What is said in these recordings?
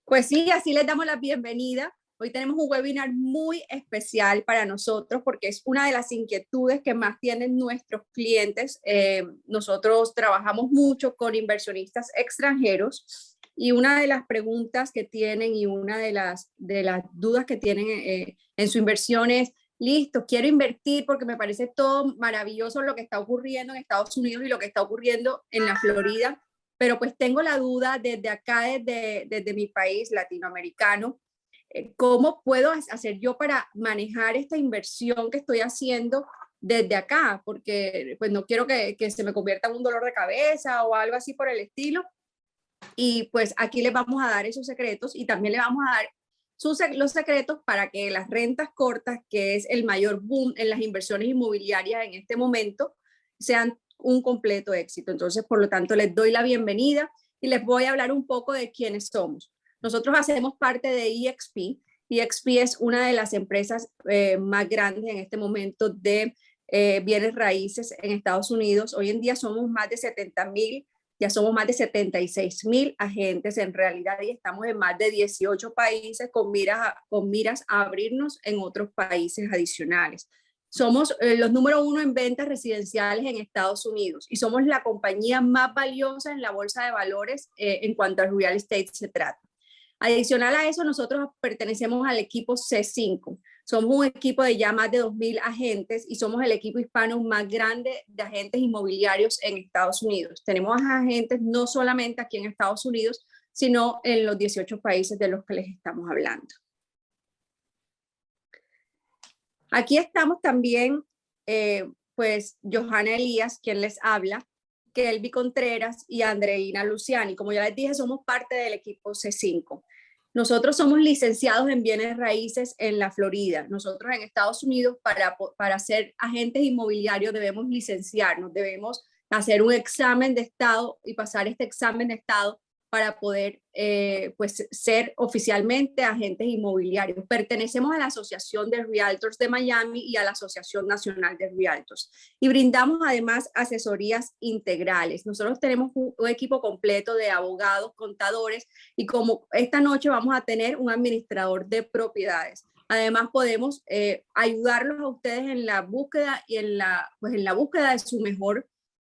Pues sí, así les damos la bienvenida. Hoy tenemos un webinar muy especial para nosotros porque es una de las inquietudes que más tienen nuestros clientes. Nosotros trabajamos mucho con inversionistas extranjeros y una de las preguntas que tienen y una de las dudas que tienen en su inversión es, listo, quiero invertir porque me parece todo maravilloso lo que está ocurriendo en Estados Unidos y lo que está ocurriendo en la Florida, pero pues tengo la duda desde acá, desde mi país latinoamericano, ¿cómo puedo hacer yo para manejar esta inversión que estoy haciendo desde acá? Porque pues no quiero que se me convierta en un dolor de cabeza o algo así por el estilo. Y pues aquí les vamos a dar esos secretos y también les vamos a dar los secretos para que las rentas cortas, que es el mayor boom en las inversiones inmobiliarias en este momento, sean un completo éxito. Entonces, por lo tanto, les doy la bienvenida y les voy a hablar un poco de quiénes somos. Nosotros hacemos parte de EXP. EXP es una de las empresas más grandes en este momento de bienes raíces en Estados Unidos. Hoy en día somos más de 70,000, ya somos más de 76,000 agentes en realidad y estamos en más de 18 países con miras a abrirnos en otros países adicionales. Somos los número uno en ventas residenciales en Estados Unidos y somos la compañía más valiosa en la bolsa de valores en cuanto al real estate se trata. Adicional a eso, nosotros pertenecemos al equipo C5. Somos un equipo de ya más de 2,000 agentes y somos el equipo hispano más grande de agentes inmobiliarios en Estados Unidos. Tenemos agentes no solamente aquí en Estados Unidos, sino en los 18 países de los que les estamos hablando. Aquí estamos también, pues, Johanna Elías, quien les habla, Kelby Contreras y Andreina Luciani. Como ya les dije, somos parte del equipo C5. Nosotros somos licenciados en bienes raíces en la Florida. Nosotros en Estados Unidos, para ser agentes inmobiliarios, debemos licenciarnos, debemos hacer un examen de estado y pasar este examen de estado para poder pues, ser oficialmente agentes inmobiliarios. Pertenecemos a la Asociación de Realtors de Miami y a la Asociación Nacional de Realtors. Y brindamos además asesorías integrales. Nosotros tenemos un equipo completo de abogados, contadores, y como esta noche vamos a tener un administrador de propiedades. Además podemos ayudarlos a ustedes en la búsqueda y en la búsqueda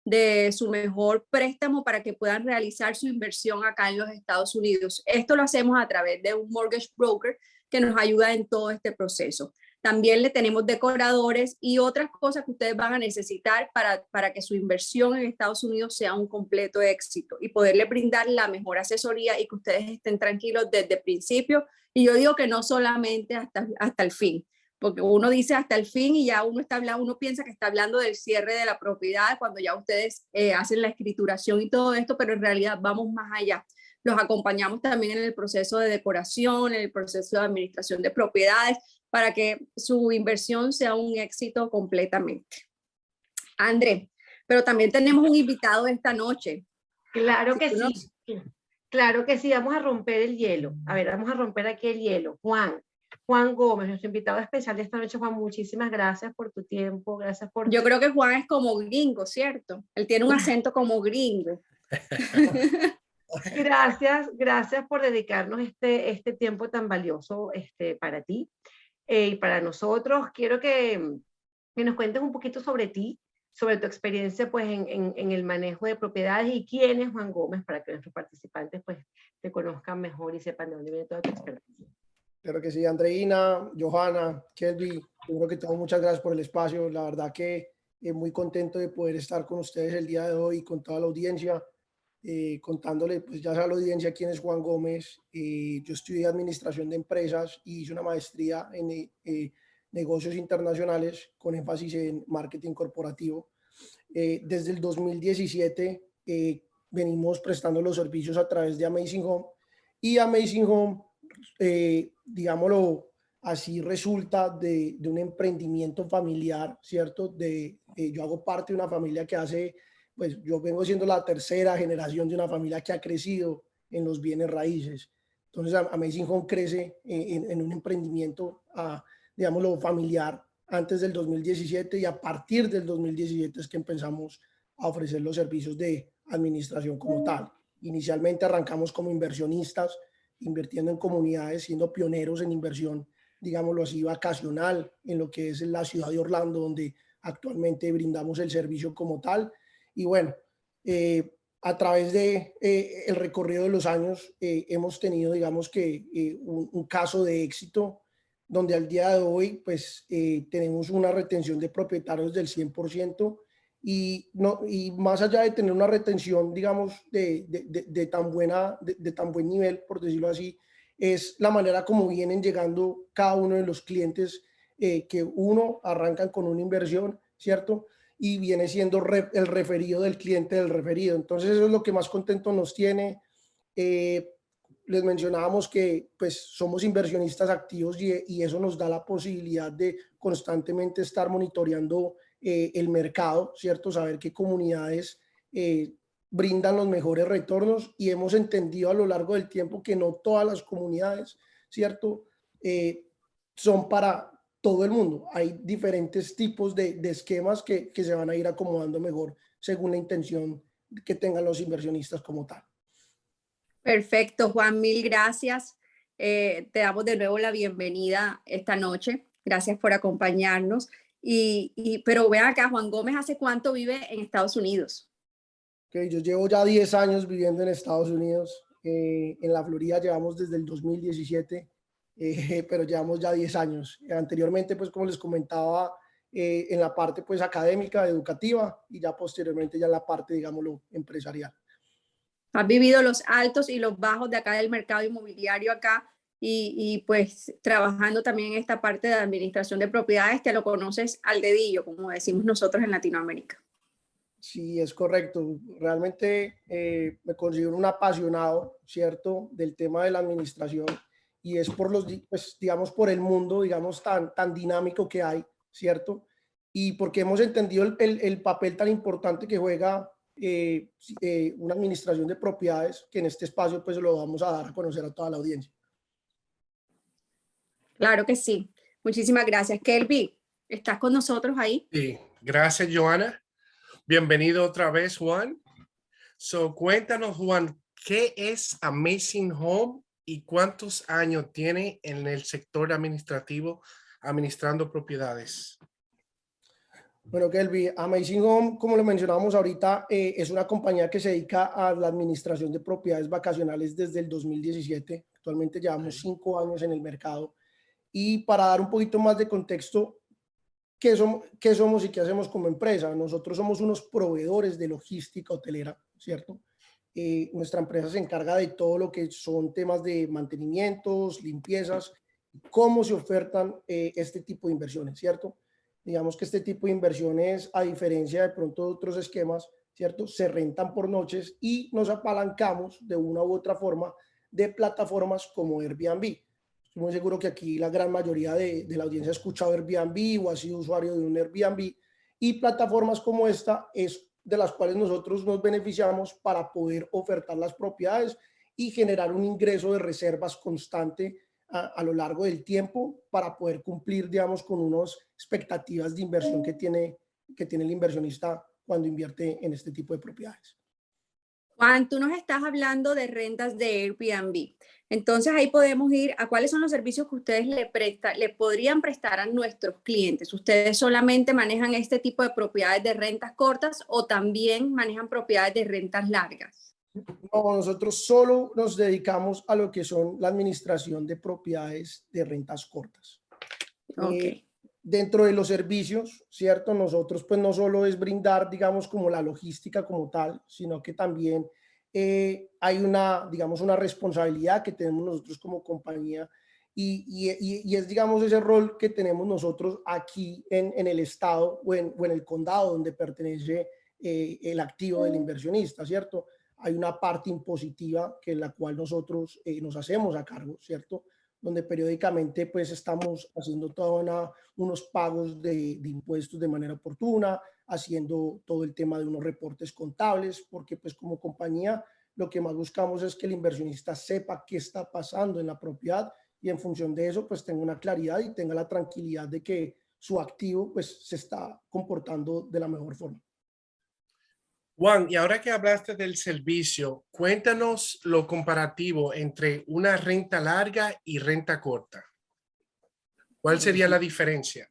de su mejor préstamo para que puedan realizar su inversión acá en los Estados Unidos. Esto lo hacemos a través de un mortgage broker que nos ayuda en todo este proceso. También le tenemos decoradores y otras cosas que ustedes van a necesitar para que su inversión en Estados Unidos sea un completo éxito y poderle brindar la mejor asesoría y que ustedes estén tranquilos desde el principio. Y yo digo que no solamente hasta el fin, porque uno dice hasta el fin y ya uno está hablando, uno piensa que está hablando del cierre de la propiedad cuando ya ustedes hacen la escrituración y todo esto, pero en realidad vamos más allá. Los acompañamos también en el proceso de decoración, en el proceso de administración de propiedades, para que su inversión sea un éxito completamente. André, pero también tenemos un invitado esta noche. Claro que sí, claro que sí, vamos a romper el hielo. A ver, vamos a romper aquí el hielo. Juan Gómez, nuestro invitado especial de esta noche. Juan, muchísimas gracias por tu tiempo, gracias por... Yo creo que Juan es como gringo, ¿cierto? Él tiene un acento como gringo. Gracias por dedicarnos este tiempo tan valioso para ti y para nosotros. Quiero que nos cuentes un poquito sobre ti, sobre tu experiencia pues, en el manejo de propiedades y quién es Juan Gómez para que nuestros participantes pues, te conozcan mejor y sepan de dónde viene toda tu experiencia. Claro que sí, Andreina, Johanna, Kelby, primero que todo, muchas gracias por el espacio. La verdad que muy contento de poder estar con ustedes el día de hoy, con toda la audiencia, contándole, pues ya a la audiencia quién es Juan Gómez. Yo estudié Administración de Empresas y hice una maestría en Negocios Internacionales con énfasis en Marketing Corporativo. Desde el 2017 venimos prestando los servicios a través de Amazing Home y Amazing Home, digámoslo así, resulta de un emprendimiento familiar, ¿cierto? Yo hago parte de una familia que hace, pues yo vengo siendo la tercera generación de una familia que ha crecido en los bienes raíces. Entonces Amazing Home crece en un emprendimiento digámoslo, familiar antes del 2017 y a partir del 2017 es que empezamos a ofrecer los servicios de administración como tal. Inicialmente arrancamos como inversionistas, invirtiendo en comunidades, siendo pioneros en inversión, digámoslo así, vacacional, en lo que es la ciudad de Orlando, donde actualmente brindamos el servicio como tal. Y bueno, a través de el recorrido de los años hemos tenido, digamos que, un caso de éxito donde al día de hoy pues tenemos una retención de propietarios del 100% y, no, y más allá de tener una retención, digamos, de tan buen nivel, por decirlo así, es la manera como vienen llegando cada uno de los clientes que uno arrancan con una inversión, ¿cierto? Y viene siendo el referido del cliente del referido. Entonces eso es lo que más contento nos tiene. Les mencionábamos que pues somos inversionistas activos y eso nos da la posibilidad de constantemente estar monitoreando el mercado, ¿cierto? Saber qué comunidades brindan los mejores retornos y hemos entendido a lo largo del tiempo que no todas las comunidades, ¿cierto? Son para todo el mundo. Hay diferentes tipos de esquemas que se van a ir acomodando mejor según la intención que tengan los inversionistas como tal. Perfecto, Juan, mil gracias. Te damos de nuevo la bienvenida esta noche. Gracias por acompañarnos. Pero vean acá, Juan Gómez, ¿hace cuánto vive en Estados Unidos? Okay, yo llevo ya 10 años viviendo en Estados Unidos. En la Florida llevamos desde el 2017, pero llevamos ya 10 años. Anteriormente, pues como les comentaba, en la parte pues académica, educativa y ya posteriormente ya en la parte, digámoslo, empresarial. Has vivido los altos y los bajos de acá del mercado inmobiliario acá y pues trabajando también en esta parte de administración de propiedades, te lo conoces al dedillo, como decimos nosotros en Latinoamérica. Sí, es correcto. Realmente me considero un apasionado, ¿cierto?, del tema de la administración y es por los, pues, digamos, por el mundo, digamos, tan dinámico que hay, ¿cierto? Y porque hemos entendido el papel tan importante que juega una administración de propiedades, que en este espacio pues lo vamos a dar a conocer a toda la audiencia. Claro que sí. Muchísimas gracias. Kelby, ¿estás con nosotros ahí? Sí, gracias, Johanna. Bienvenido otra vez, Juan. Cuéntanos, Juan, ¿qué es Amazing Home y cuántos años tiene en el sector administrativo administrando propiedades? Bueno, Kelby, Amazing Home, como lo mencionábamos ahorita, es una compañía que se dedica a la administración de propiedades vacacionales desde el 2017. Actualmente llevamos 5 años en el mercado. Y para dar un poquito más de contexto, ¿qué somos y qué hacemos como empresa? Nosotros somos unos proveedores de logística hotelera, ¿cierto? Nuestra empresa se encarga de todo lo que son temas de mantenimientos, limpiezas, cómo se ofertan este tipo de inversiones, ¿cierto? Digamos que este tipo de inversiones, a diferencia de pronto de otros esquemas, ¿cierto? Se rentan por noches y nos apalancamos de una u otra forma de plataformas como Airbnb. Estoy muy seguro que aquí la gran mayoría de la audiencia ha escuchado Airbnb o ha sido usuario de un Airbnb y plataformas como esta es de las cuales nosotros nos beneficiamos para poder ofertar las propiedades y generar un ingreso de reservas constante a lo largo del tiempo para poder cumplir, digamos, con unas expectativas de inversión que tiene el inversionista cuando invierte en este tipo de propiedades. Juan, tú nos estás hablando de rentas de Airbnb. Entonces ahí podemos ir a cuáles son los servicios que ustedes le podrían prestar a nuestros clientes. ¿Ustedes solamente manejan este tipo de propiedades de rentas cortas o también manejan propiedades de rentas largas? No, nosotros solo nos dedicamos a lo que son la administración de propiedades de rentas cortas. Ok. Dentro de los servicios, ¿cierto? Nosotros pues no solo es brindar, digamos, como la logística como tal, sino que también hay una, digamos, una responsabilidad que tenemos nosotros como compañía y es, digamos, ese rol que tenemos nosotros aquí en el estado o en el condado donde pertenece el activo del inversionista, ¿cierto? Hay una parte impositiva que en la cual nosotros nos hacemos a cargo, ¿cierto? Donde periódicamente pues estamos haciendo unos pagos de impuestos de manera oportuna, haciendo todo el tema de unos reportes contables, porque pues como compañía lo que más buscamos es que el inversionista sepa qué está pasando en la propiedad y en función de eso pues tenga una claridad y tenga la tranquilidad de que su activo pues se está comportando de la mejor forma. Juan, y ahora que hablaste del servicio, cuéntanos lo comparativo entre una renta larga y renta corta. ¿Cuál sería la diferencia?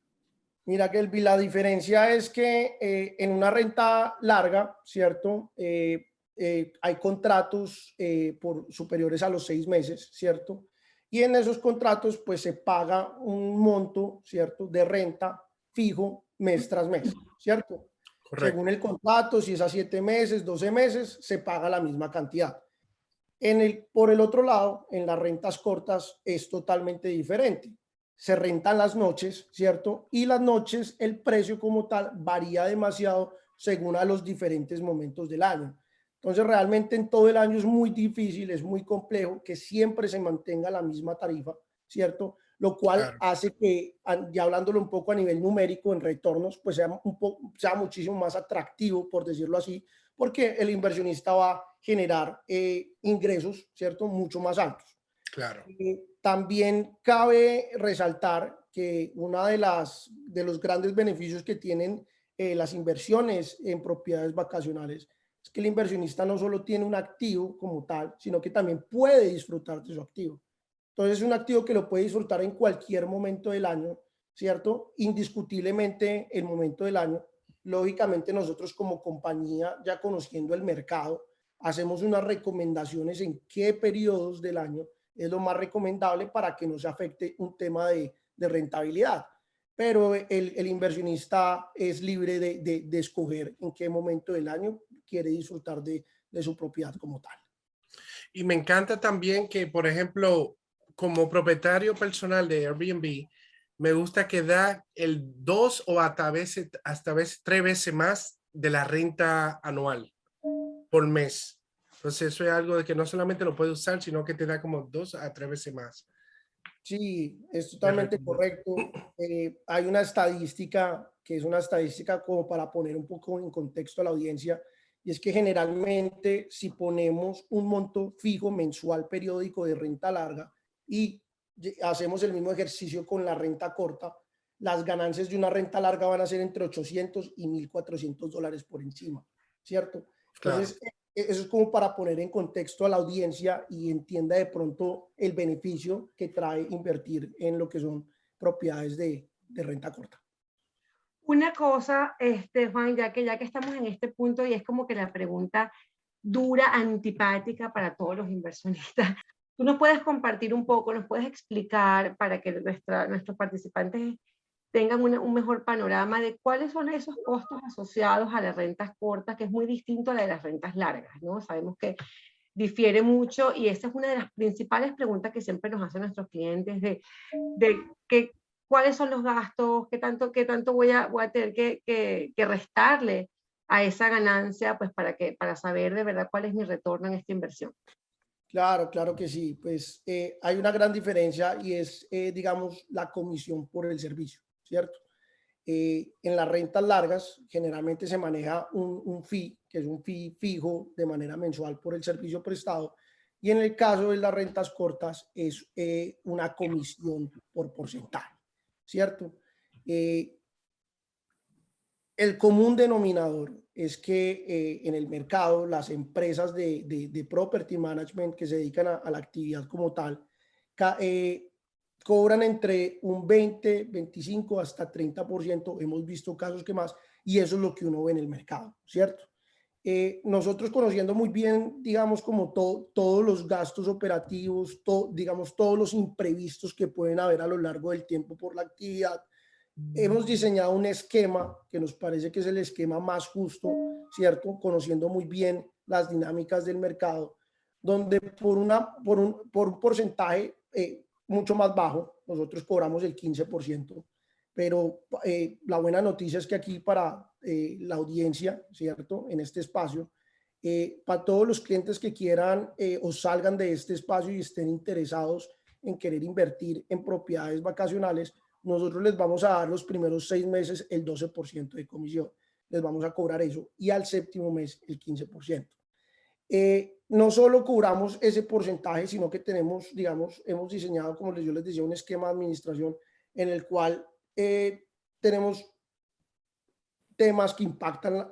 Mira, Kelby, la diferencia es que en una renta larga, ¿cierto? Hay contratos por superiores a los 6 meses, ¿cierto? Y en esos contratos, pues se paga un monto, ¿cierto? De renta fijo mes tras mes, ¿cierto? Correcto. Según el contrato, si es a 7 meses, 12 meses, se paga la misma cantidad. Por el otro lado, en las rentas cortas es totalmente diferente. Se rentan las noches, ¿cierto? Y las noches, el precio como tal varía demasiado según a los diferentes momentos del año. Entonces, realmente en todo el año es muy difícil, es muy complejo que siempre se mantenga la misma tarifa, ¿cierto? Lo cual hace que, ya hablándolo un poco a nivel numérico en retornos, pues sea muchísimo más atractivo, por decirlo así, porque el inversionista va a generar ingresos, ¿cierto? Mucho más altos. Claro. También cabe resaltar que una de los grandes beneficios que tienen las inversiones en propiedades vacacionales es que el inversionista no solo tiene un activo como tal, sino que también puede disfrutar de su activo. Entonces es un activo que lo puede disfrutar en cualquier momento del año, ¿cierto? Indiscutiblemente el momento del año. Lógicamente nosotros como compañía, ya conociendo el mercado, hacemos unas recomendaciones en qué periodos del año es lo más recomendable para que no se afecte un tema de rentabilidad. Pero el inversionista es libre de escoger en qué momento del año quiere disfrutar de su propiedad como tal. Y me encanta también que, por ejemplo, como propietario personal de Airbnb, me gusta que da el 2 o hasta veces 3 veces más de la renta anual por mes. Entonces eso es algo de que no solamente lo puedes usar, sino que te da como 2 a 3 veces más. Sí, es totalmente correcto. Hay una estadística que es una estadística como para poner un poco en contexto a la audiencia, y es que generalmente si ponemos un monto fijo mensual periódico de renta larga y hacemos el mismo ejercicio con la renta corta, las ganancias de una renta larga van a ser entre 800 y $1,400 por encima, ¿cierto? Entonces, Claro. eso es como para poner en contexto a la audiencia y entienda de pronto el beneficio que trae invertir en lo que son propiedades de renta corta. Una cosa, Juan, ya que estamos en este punto y es como que la pregunta dura, antipática para todos los inversionistas. Tú nos puedes compartir un poco, nos puedes explicar para que nuestros participantes tengan un mejor panorama de cuáles son esos costos asociados a las rentas cortas, que es muy distinto a la de las rentas largas, ¿no? Sabemos que difiere mucho y esa es una de las principales preguntas que siempre nos hacen nuestros clientes de cuáles son los gastos, qué tanto voy a tener que restarle a esa ganancia, pues para saber de verdad cuál es mi retorno en esta inversión. Claro, claro que sí. Pues hay una gran diferencia y es, digamos, la comisión por el servicio, ¿cierto? En las rentas largas generalmente se maneja un fee, que es un fee fijo de manera mensual por el servicio prestado. Y en el caso de las rentas cortas es una comisión por porcentaje, ¿cierto? El común denominador es que en el mercado las empresas de property management que se dedican a la actividad como tal, cobran entre un 20, 25 hasta 30%. Hemos visto casos que más, y eso es lo que uno ve en el mercado, ¿cierto? Nosotros conociendo muy bien, digamos, como todos los gastos operativos, digamos, todos los imprevistos que pueden haber a lo largo del tiempo por la actividad, hemos diseñado un esquema que nos parece que es el esquema más justo, ¿cierto? Conociendo muy bien las dinámicas del mercado, donde por un porcentaje mucho más bajo, nosotros cobramos el 15%, pero la buena noticia es que aquí para la audiencia, ¿cierto? En este espacio, para todos los clientes que quieran o salgan de este espacio y estén interesados en querer invertir en propiedades vacacionales, nosotros les vamos a dar los primeros 6 meses el 12% de comisión. Les vamos a cobrar eso y al séptimo mes el 15%. no solo cobramos ese porcentaje, sino que tenemos, digamos, hemos diseñado, como yo les decía, un esquema de administración en el cual tenemos temas que impactan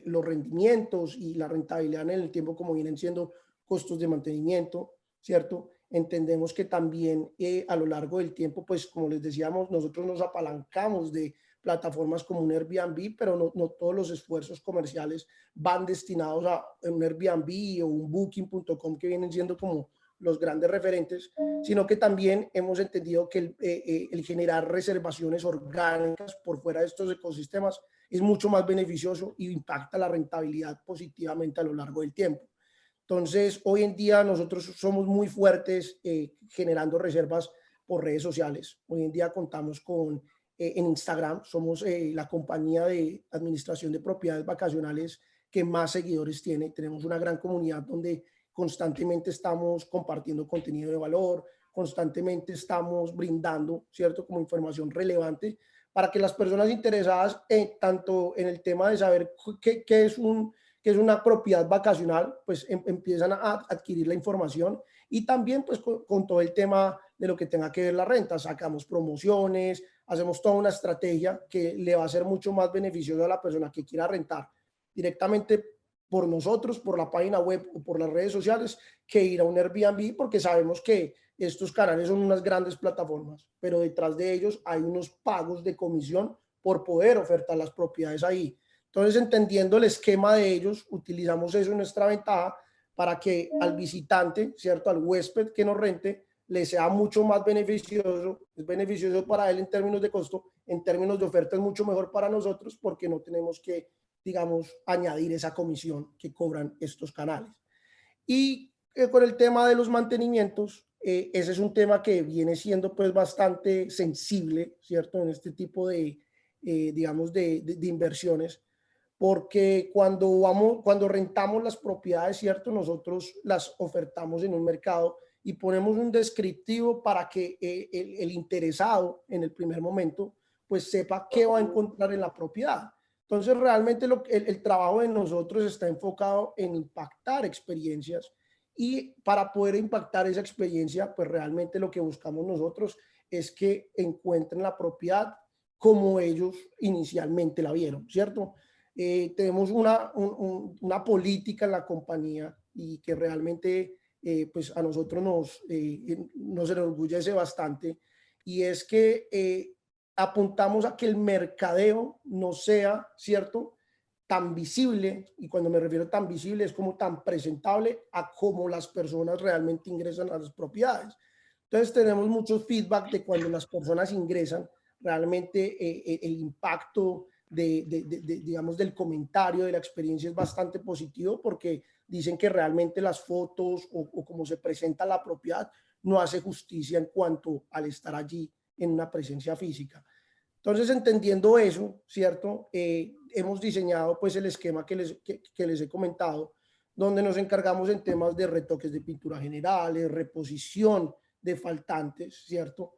los rendimientos y la rentabilidad en el tiempo, como vienen siendo costos de mantenimiento, ¿cierto? Entendemos que también a lo largo del tiempo, pues como les decíamos, nosotros nos apalancamos de plataformas como un Airbnb, pero no todos los esfuerzos comerciales van destinados a un Airbnb o un Booking.com, que vienen siendo como los grandes referentes, sino que también hemos entendido que el generar reservaciones orgánicas por fuera de estos ecosistemas es mucho más beneficioso y impacta la rentabilidad positivamente a lo largo del tiempo. Entonces, hoy en día nosotros somos muy fuertes generando reservas por redes sociales. Hoy en día contamos con, en Instagram, somos la compañía de administración de propiedades vacacionales que más seguidores tiene. Tenemos una gran comunidad donde constantemente estamos compartiendo contenido de valor, constantemente estamos brindando, ¿cierto?, como información relevante para que las personas interesadas tanto en el tema de saber qué es una propiedad vacacional, pues empiezan a adquirir la información, y también pues con todo el tema de lo que tenga que ver la renta, sacamos promociones, hacemos toda una estrategia que le va a ser mucho más beneficioso a la persona que quiera rentar directamente por nosotros, por la página web o por las redes sociales, que ir a un Airbnb, porque sabemos que estos canales son unas grandes plataformas, pero detrás de ellos hay unos pagos de comisión por poder ofertar las propiedades ahí. Entonces, entendiendo el esquema de ellos, utilizamos eso en nuestra ventaja para que al visitante, ¿cierto?, al huésped que nos rente, le sea mucho más beneficioso, es beneficioso para él en términos de costo, en términos de oferta es mucho mejor para nosotros, porque no tenemos que, digamos, añadir esa comisión que cobran estos canales. Y con el tema de los mantenimientos, ese es un tema que viene siendo pues bastante sensible, ¿cierto?, en este tipo de, digamos, de inversiones, porque cuando rentamos las propiedades, ¿cierto?, nosotros las ofertamos en un mercado y ponemos un descriptivo para que el interesado en el primer momento pues sepa qué va a encontrar en la propiedad. Entonces, realmente el trabajo de nosotros está enfocado en impactar experiencias, y para poder impactar esa experiencia, pues realmente lo que buscamos nosotros es que encuentren la propiedad como ellos inicialmente la vieron, ¿cierto? Tenemos una política en la compañía y que realmente pues a nosotros nos enorgullece bastante, y es que apuntamos a que el mercadeo no sea, ¿cierto?, tan visible, y cuando me refiero a tan visible es como tan presentable a cómo las personas realmente ingresan a las propiedades. Entonces tenemos muchos feedback de cuando las personas ingresan, realmente el impacto digamos, del comentario, de la experiencia es bastante positivo, porque dicen que realmente las fotos o cómo se presenta la propiedad no hace justicia en cuanto al estar allí en una presencia física. Entonces, entendiendo eso, ¿cierto? Hemos diseñado pues el esquema que les he comentado, donde nos encargamos en temas de retoques de pintura generales, reposición de faltantes, ¿cierto?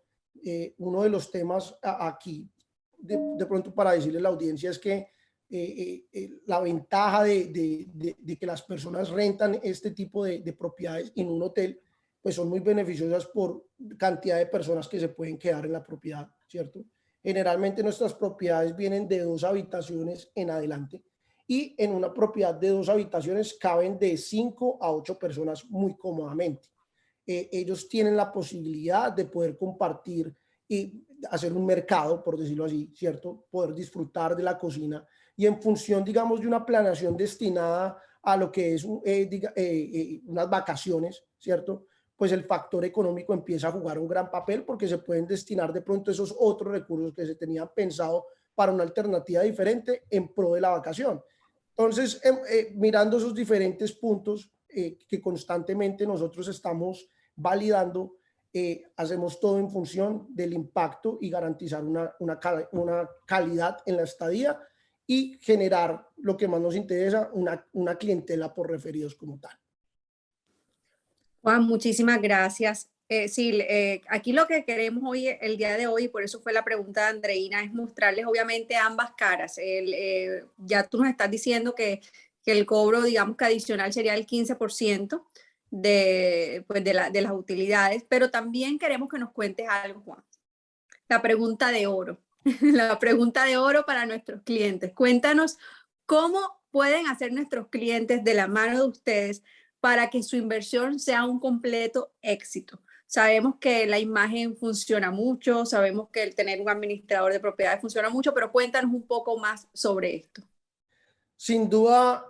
Uno de los temas aquí, de pronto para decirle a la audiencia, es que la ventaja de que las personas rentan este tipo de propiedades en un hotel, pues son muy beneficiosas por cantidad de personas que se pueden quedar en la propiedad, ¿cierto? Generalmente nuestras propiedades vienen de 2 habitaciones en adelante, y en una propiedad de 2 habitaciones caben de 5 a 8 personas muy cómodamente. Ellos tienen la posibilidad de poder compartir y hacer un mercado, por decirlo así, ¿cierto? Poder disfrutar de la cocina, y en función, digamos, de una planeación destinada a lo que es unas vacaciones, ¿cierto?, pues el factor económico empieza a jugar un gran papel, porque se pueden destinar de pronto esos otros recursos que se tenían pensado para una alternativa diferente en pro de la vacación. Entonces, mirando esos diferentes puntos que constantemente nosotros estamos validando, hacemos todo en función del impacto y garantizar una calidad en la estadía y generar lo que más nos interesa, una clientela por referidos como tal. Juan, muchísimas gracias. Sí, aquí lo que queremos hoy, el día de hoy, por eso fue la pregunta de Andreina, es mostrarles obviamente ambas caras. Ya tú nos estás diciendo que que el cobro, digamos que adicional sería el 15% de las utilidades, pero también queremos que nos cuentes algo, Juan. La pregunta de oro, la pregunta de oro para nuestros clientes. Cuéntanos cómo pueden hacer nuestros clientes de la mano de ustedes para que su inversión sea un completo éxito. Sabemos que la imagen funciona mucho, sabemos que el tener un administrador de propiedades funciona mucho, pero cuéntanos un poco más sobre esto. Sin duda,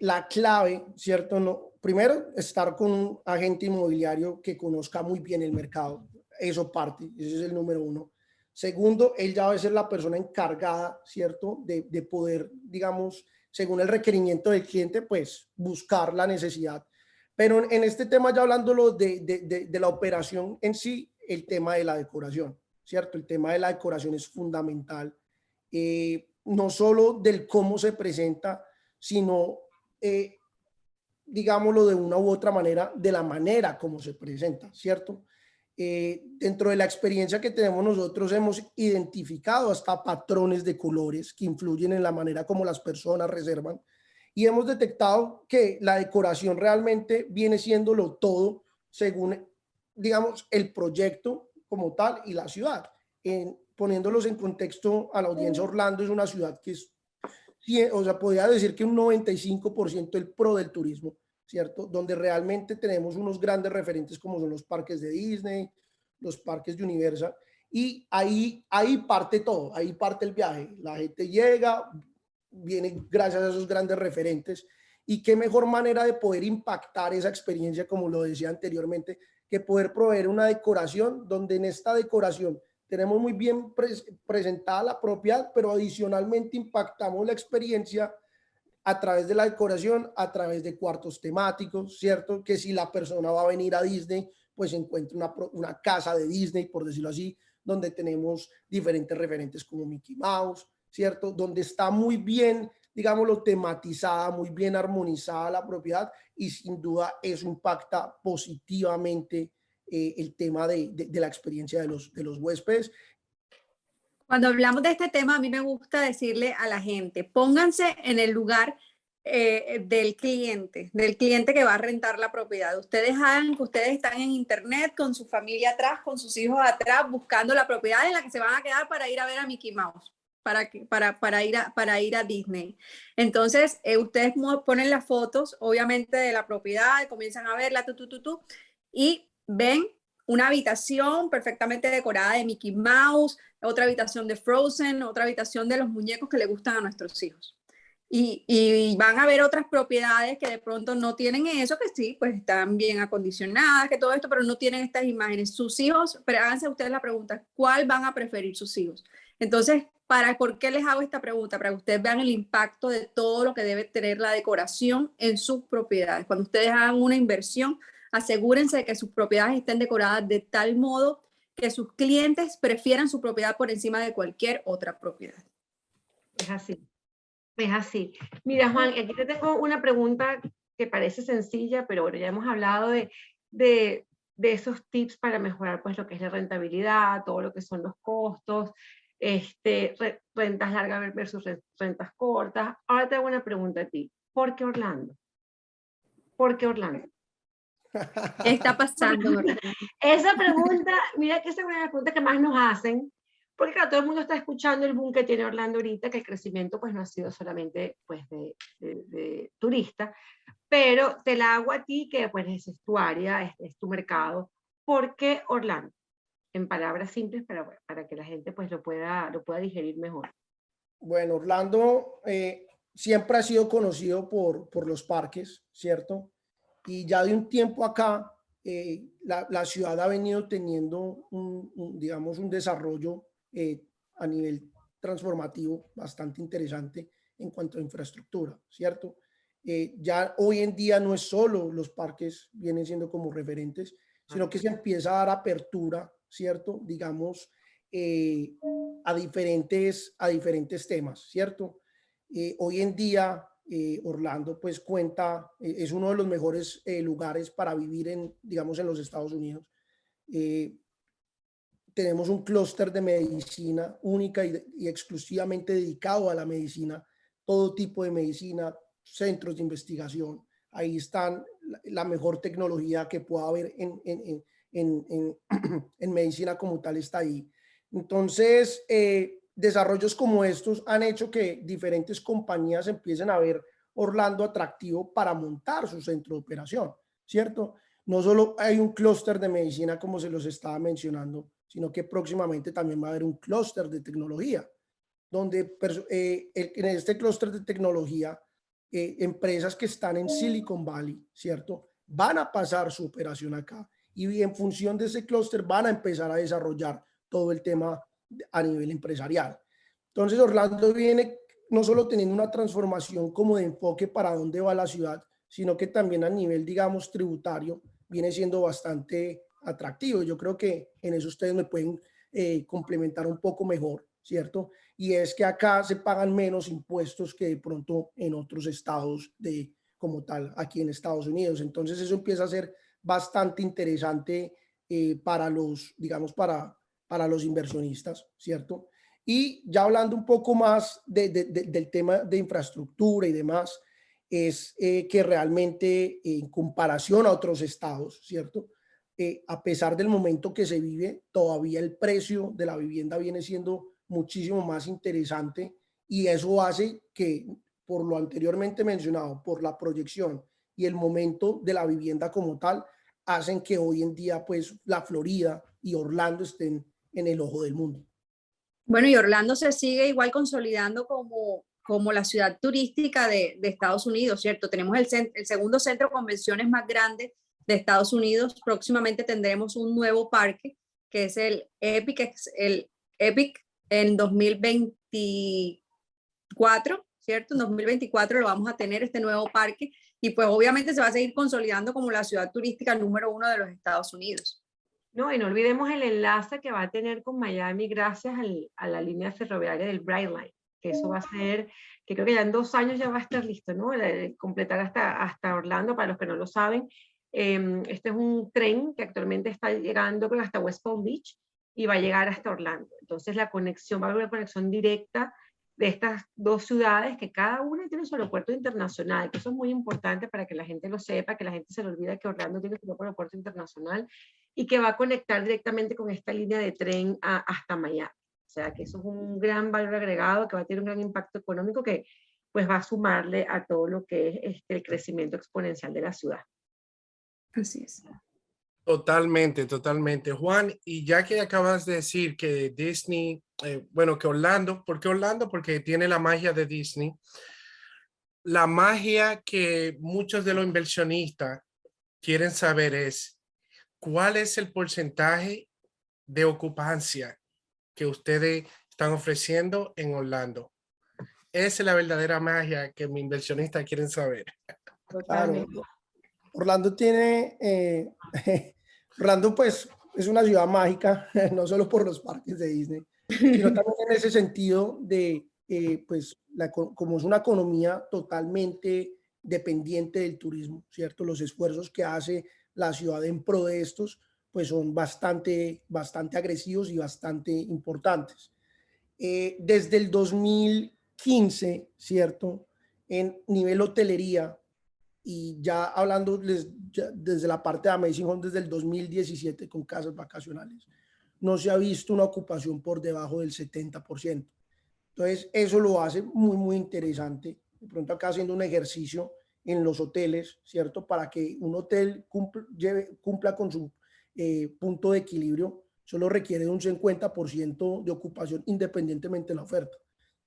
la clave, ¿cierto? No, primero, estar con un agente inmobiliario que conozca muy bien el mercado. Eso parte, ese es el número uno. Segundo, él ya va a ser la persona encargada, ¿cierto? De poder, digamos, según el requerimiento del cliente, pues buscar la necesidad. Pero en este tema, ya hablándolo de la operación en sí, el tema de la decoración, ¿cierto? El tema de la decoración es fundamental. No solo del cómo se presenta, sino, digámoslo de una u otra manera, de la manera como se presenta, ¿cierto? Dentro de la experiencia que tenemos nosotros hemos identificado hasta patrones de colores que influyen en la manera como las personas reservan y hemos detectado que la decoración realmente viene siéndolo todo según, digamos, el proyecto como tal y la ciudad. Poniéndolos en contexto a la audiencia, Orlando es una ciudad que es, o sea, podría decir que un 95% el pro del turismo, ¿cierto? Donde realmente tenemos unos grandes referentes como son los parques de Disney, los parques de Universal, y ahí parte todo, ahí parte el viaje. La gente llega, viene gracias a esos grandes referentes, y qué mejor manera de poder impactar esa experiencia, como lo decía anteriormente, que poder proveer una decoración donde en esta decoración tenemos muy bien presentada la propiedad, pero adicionalmente impactamos la experiencia a través de la decoración, a través de cuartos temáticos, ¿cierto? Que si la persona va a venir a Disney, pues encuentre una casa de Disney, por decirlo así, donde tenemos diferentes referentes como Mickey Mouse, ¿cierto? Donde está muy bien, digámoslo, tematizada, muy bien armonizada la propiedad y sin duda eso impacta positivamente el tema de la experiencia de los huéspedes. Cuando hablamos de este tema, a mí me gusta decirle a la gente, pónganse en el lugar del cliente que va a rentar la propiedad. Ustedes hagan que ustedes están en internet con su familia atrás, con sus hijos atrás, buscando la propiedad en la que se van a quedar para ir a ver a Mickey Mouse, para ir a Disney. Entonces, ustedes ponen las fotos, obviamente, de la propiedad, comienzan a verla, y ven una habitación perfectamente decorada de Mickey Mouse, otra habitación de Frozen, otra habitación de los muñecos que le gustan a nuestros hijos. Y van a ver otras propiedades que de pronto no tienen eso, que sí, pues están bien acondicionadas, que todo esto, pero no tienen estas imágenes. Sus hijos, pero háganse ustedes la pregunta, ¿cuál van a preferir sus hijos? Entonces, ¿por qué les hago esta pregunta? Para que ustedes vean el impacto de todo lo que debe tener la decoración en sus propiedades. Cuando ustedes hagan una inversión, asegúrense de que sus propiedades estén decoradas de tal modo que sus clientes prefieran su propiedad por encima de cualquier otra propiedad. Es así, es así. Mira, Juan, aquí te tengo una pregunta que parece sencilla, pero bueno, ya hemos hablado de esos tips para mejorar pues lo que es la rentabilidad, todo lo que son los costos, rentas largas versus rentas cortas. Ahora te hago una pregunta a ti. ¿Por qué Orlando? ¿Por qué Orlando? ¿Qué está pasando? Esa pregunta, mira que esa es una de las preguntas que más nos hacen, porque claro, todo el mundo está escuchando el boom que tiene Orlando ahorita, que el crecimiento pues no ha sido solamente pues de turista, pero te la hago a ti, que pues es tu área, es tu mercado. ¿Por qué Orlando? En palabras simples, para que la gente pues lo pueda digerir mejor. Bueno, Orlando siempre ha sido conocido por los parques, ¿cierto? Y ya de un tiempo acá, la ciudad ha venido teniendo digamos, un desarrollo a nivel transformativo bastante interesante en cuanto a infraestructura, ¿cierto? Ya hoy en día no es solo los parques vienen siendo como referentes, sino que se empieza a dar apertura, ¿cierto? Digamos, a diferentes temas, ¿cierto? Hoy en día Orlando pues cuenta, es uno de los mejores lugares para vivir digamos, en los Estados Unidos. Tenemos un clúster de medicina única y exclusivamente dedicado a la medicina, todo tipo de medicina, centros de investigación, ahí están la mejor tecnología que pueda haber en medicina como tal está ahí. Entonces, desarrollos como estos han hecho que diferentes compañías empiecen a ver Orlando atractivo para montar su centro de operación, ¿cierto? No solo hay un clúster de medicina como se los estaba mencionando, sino que próximamente también va a haber un clúster de tecnología, donde en este clúster de tecnología, empresas que están en Silicon Valley, ¿cierto? Van a pasar su operación acá y en función de ese clúster van a empezar a desarrollar todo el tema a nivel empresarial. Entonces Orlando viene no solo teniendo una transformación como de enfoque para dónde va la ciudad, sino que también a nivel, digamos, tributario, viene siendo bastante atractivo. Yo creo que en eso ustedes me pueden complementar un poco mejor, ¿cierto? Y es que acá se pagan menos impuestos que de pronto en otros estados como tal, aquí en Estados Unidos. Entonces eso empieza a ser bastante interesante para los, digamos, para los inversionistas, ¿cierto? Y ya hablando un poco más del tema de infraestructura y demás, es que realmente en comparación a otros estados, ¿cierto? A pesar del momento que se vive, todavía el precio de la vivienda viene siendo muchísimo más interesante y eso hace que, por lo anteriormente mencionado, por la proyección y el momento de la vivienda como tal, hacen que hoy en día pues la Florida y Orlando estén en el ojo del mundo. Bueno, y Orlando se sigue igual consolidando como la ciudad turística de Estados Unidos, ¿cierto? Tenemos el segundo centro de convenciones más grande de Estados Unidos. Próximamente tendremos un nuevo parque, que es el Epic en 2024, ¿cierto? En 2024 lo vamos a tener este nuevo parque y pues obviamente se va a seguir consolidando como la ciudad turística número 1 de los Estados Unidos. No, y no olvidemos el enlace que va a tener con Miami gracias a la línea ferroviaria del Brightline, que eso va a ser, que creo que ya en 2 años ya va a estar listo, ¿no? Completar hasta Orlando, para los que no lo saben. Este es un tren que actualmente está llegando creo, hasta West Palm Beach y va a llegar hasta Orlando. Entonces la conexión, va a haber una conexión directa de estas dos ciudades, que cada una tiene su aeropuerto internacional, que eso es muy importante para que la gente lo sepa, que la gente se le olvida que Orlando tiene su propio aeropuerto internacional y que va a conectar directamente con esta línea de tren hasta Miami. O sea, que eso es un gran valor agregado que va a tener un gran impacto económico que pues va a sumarle a todo lo que es el crecimiento exponencial de la ciudad. Así es. Totalmente, totalmente. Juan, y ya que acabas de decir que Disney, bueno, que Orlando, ¿por qué Orlando? Porque tiene la magia de Disney. La magia que muchos de los inversionistas quieren saber es, ¿cuál es el porcentaje de ocupancia que ustedes están ofreciendo en Orlando? Esa es la verdadera magia que mis inversionistas quieren saber. Claro, Orlando tiene, Orlando pues es una ciudad mágica, no solo por los parques de Disney, sino también en ese sentido de, pues, como es una economía totalmente dependiente del turismo, ¿cierto? Los esfuerzos que hace la ciudad en pro de estos, pues son bastante agresivos y bastante importantes. Desde el 2015, ¿cierto? En nivel hotelería, y ya hablando desde la parte de Amazing Home desde el 2017 con casas vacacionales, no se ha visto una ocupación por debajo del 70%. Entonces, eso lo hace muy, muy interesante. De pronto acá haciendo un ejercicio en los hoteles, ¿cierto? Para que un hotel cumpla con su punto de equilibrio, solo requiere un 50% de ocupación independientemente de la oferta.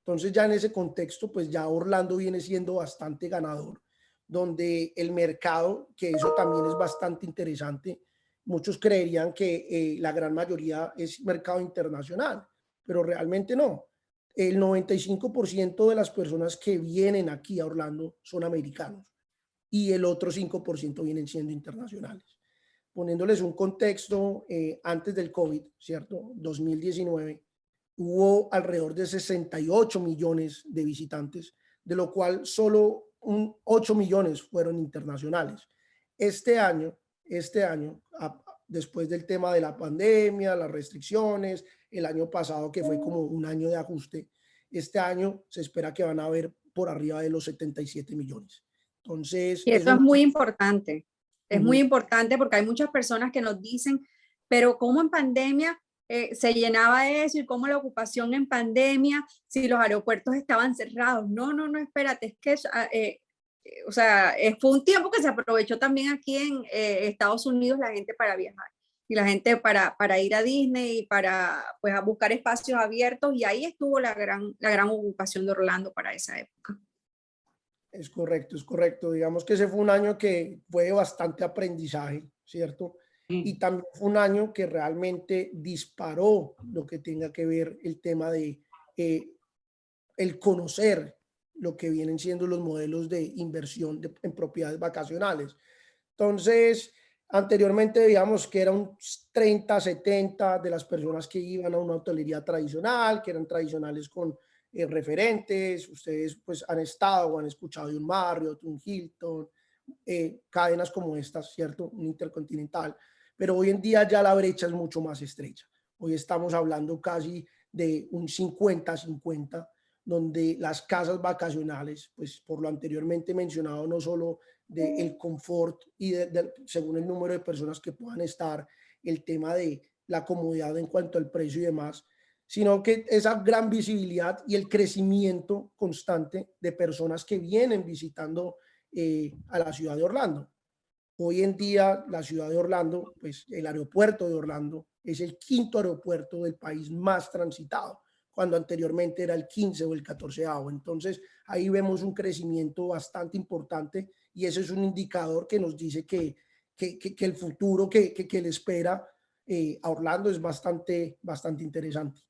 Entonces, ya en ese contexto, pues ya Orlando viene siendo bastante ganador, donde el mercado, que eso también es bastante interesante, muchos creerían que la gran mayoría es mercado internacional, pero realmente no. El 95% de las personas que vienen aquí a Orlando son americanos y el otro 5% vienen siendo internacionales. Poniéndoles un contexto, antes del COVID, ¿cierto? 2019, hubo alrededor de 68 millones de visitantes, de lo cual solo 8 millones fueron internacionales. Este año, después del tema de la pandemia, las restricciones, el año pasado que fue como un año de ajuste, este año se espera que van a haber por arriba de los 77 millones. Entonces, Y eso es muy importante. Es muy importante porque hay muchas personas que nos dicen, pero ¿cómo en pandemia se llenaba eso y cómo la ocupación en pandemia si los aeropuertos estaban cerrados? No, no, no, espérate, es que o sea, fue un tiempo que se aprovechó también aquí en Estados Unidos la gente para viajar y la gente para ir a Disney y para pues a buscar espacios abiertos, y ahí estuvo la gran ocupación de Orlando para esa época. Es correcto, es correcto. Digamos que ese fue un año que fue de bastante aprendizaje, ¿cierto? Y también fue un año que realmente disparó lo que tenga que ver el tema de el conocer lo que vienen siendo los modelos de inversión en propiedades vacacionales. Entonces, anteriormente, digamos que era un 30, 70 de las personas que iban a una hotelería tradicional, que eran tradicionales con referentes. Ustedes pues han estado o han escuchado de un Marriott, un Hilton, cadenas como estas, ¿cierto? Un Intercontinental. Pero hoy en día ya la brecha es mucho más estrecha. Hoy estamos hablando casi de un 50-50, donde las casas vacacionales, pues por lo anteriormente mencionado, no solo del confort y según el número de personas que puedan estar, el tema de la comodidad en cuanto al precio y demás, sino que esa gran visibilidad y el crecimiento constante de personas que vienen visitando a la ciudad de Orlando. Hoy en día la ciudad de Orlando, pues el aeropuerto de Orlando es el quinto aeropuerto del país más transitado, cuando anteriormente era el 15 o el 14º. Entonces ahí vemos un crecimiento bastante importante y ese es un indicador que nos dice que el futuro que le espera a Orlando es bastante interesante.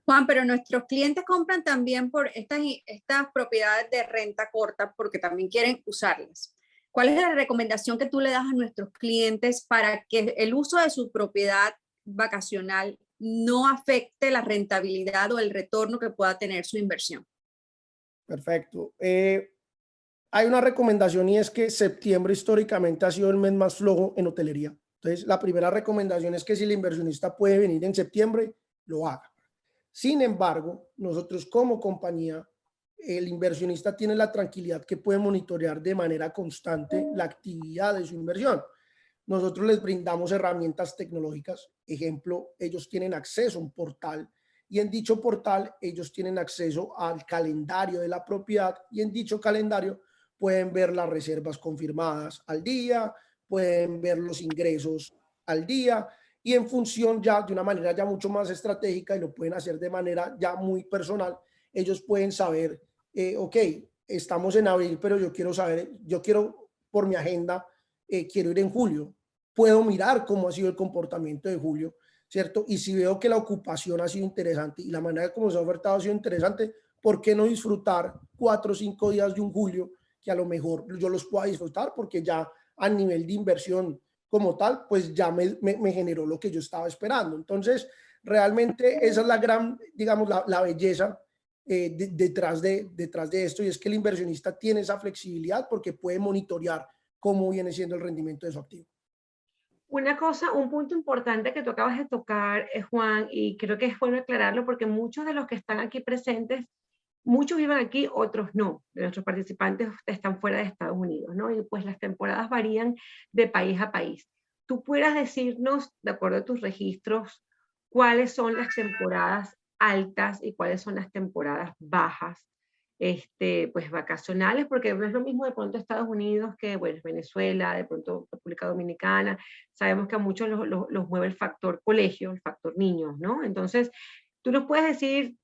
Juan, pero nuestros clientes compran también por estas propiedades de renta corta porque también quieren usarlas. ¿Cuál es la recomendación que tú le das a nuestros clientes para que el uso de su propiedad vacacional no afecte la rentabilidad o el retorno que pueda tener su inversión? Perfecto. Hay una recomendación y es que septiembre históricamente ha sido el mes más flojo en hotelería. Entonces, la primera recomendación es que si el inversionista puede venir en septiembre, lo haga. Sin embargo, nosotros como compañía, el inversionista tiene la tranquilidad que puede monitorear de manera constante la actividad de su inversión. Nosotros les brindamos herramientas tecnológicas. Ejemplo, ellos tienen acceso a un portal y en dicho portal ellos tienen acceso al calendario de la propiedad y en dicho calendario pueden ver las reservas confirmadas al día, pueden ver los ingresos al día y en función ya de una manera ya mucho más estratégica, y lo pueden hacer de manera ya muy personal, ellos pueden saber, ok, estamos en abril, pero yo quiero saber, yo quiero por mi agenda, quiero ir en julio, puedo mirar cómo ha sido el comportamiento de julio, ¿cierto? Y si veo que la ocupación ha sido interesante y la manera como se ha ofertado ha sido interesante, ¿por qué no disfrutar 4 o 5 días de un julio que a lo mejor yo los pueda disfrutar porque ya a nivel de inversión como tal, pues ya me generó lo que yo estaba esperando? Entonces, realmente esa es la gran, digamos, la belleza detrás de esto, y es que el inversionista tiene esa flexibilidad porque puede monitorear cómo viene siendo el rendimiento de su activo. Una cosa, un punto importante que tú acabas de tocar, Juan, y creo que es bueno aclararlo porque muchos de los que están aquí presentes, muchos viven aquí, otros no. De nuestros participantes están fuera de Estados Unidos, ¿no? Y pues las temporadas varían de país a país. ¿Tú pudieras decirnos, de acuerdo a tus registros, cuáles son las temporadas altas y cuáles son las temporadas bajas, pues vacacionales? Porque no es lo mismo de pronto Estados Unidos que, bueno, Venezuela, de pronto República Dominicana. Sabemos que a muchos los mueve el factor colegio, el factor niños, ¿no? Entonces, tú nos puedes decir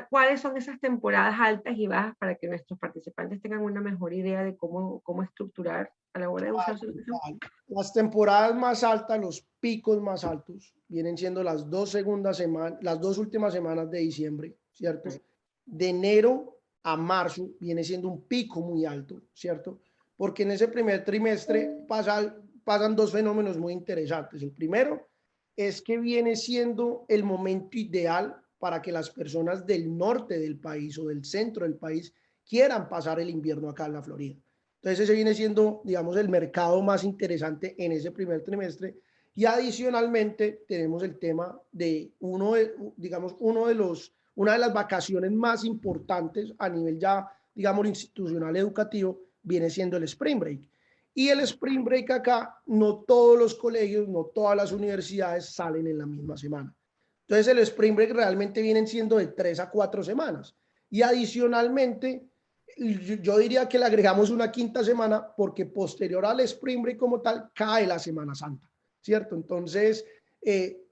cuáles son esas temporadas altas y bajas para que nuestros participantes tengan una mejor idea de cómo estructurar a la hora de usar su inversión. Las temporadas más altas, los picos más altos, vienen siendo las dos últimas semanas de diciembre, ¿cierto? De enero a marzo viene siendo un pico muy alto, ¿cierto? Porque en ese primer trimestre pasan dos fenómenos muy interesantes. El primero es que viene siendo el momento ideal para que las personas del norte del país o del centro del país quieran pasar el invierno acá en la Florida. Entonces ese viene siendo, digamos, el mercado más interesante en ese primer trimestre. Y adicionalmente tenemos el tema de uno de una de las vacaciones más importantes a nivel ya, digamos, institucional educativo, viene siendo el Spring Break. Y el Spring Break acá, no todos los colegios, no todas las universidades salen en la misma semana. Entonces el Spring Break realmente vienen siendo de 3 a 4 semanas. Y adicionalmente, yo diría que le agregamos una quinta semana porque posterior al Spring Break como tal, cae la Semana Santa, ¿cierto? Entonces,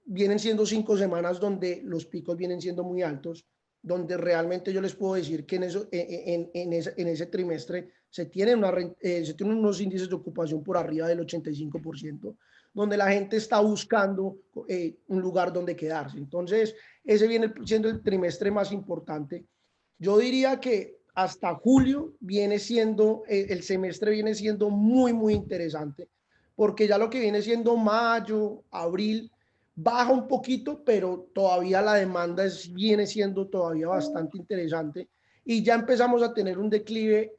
vienen siendo 5 semanas donde los picos vienen siendo muy altos, donde realmente yo les puedo decir que en ese trimestre se tienen unos índices de ocupación por arriba del 85%, donde la gente está buscando un lugar donde quedarse. Entonces, ese viene siendo el trimestre más importante. Yo diría que hasta julio viene siendo, el semestre viene siendo muy, muy interesante, porque ya lo que viene siendo mayo, abril, baja un poquito, pero todavía la demanda viene siendo todavía bastante interesante y ya empezamos a tener un declive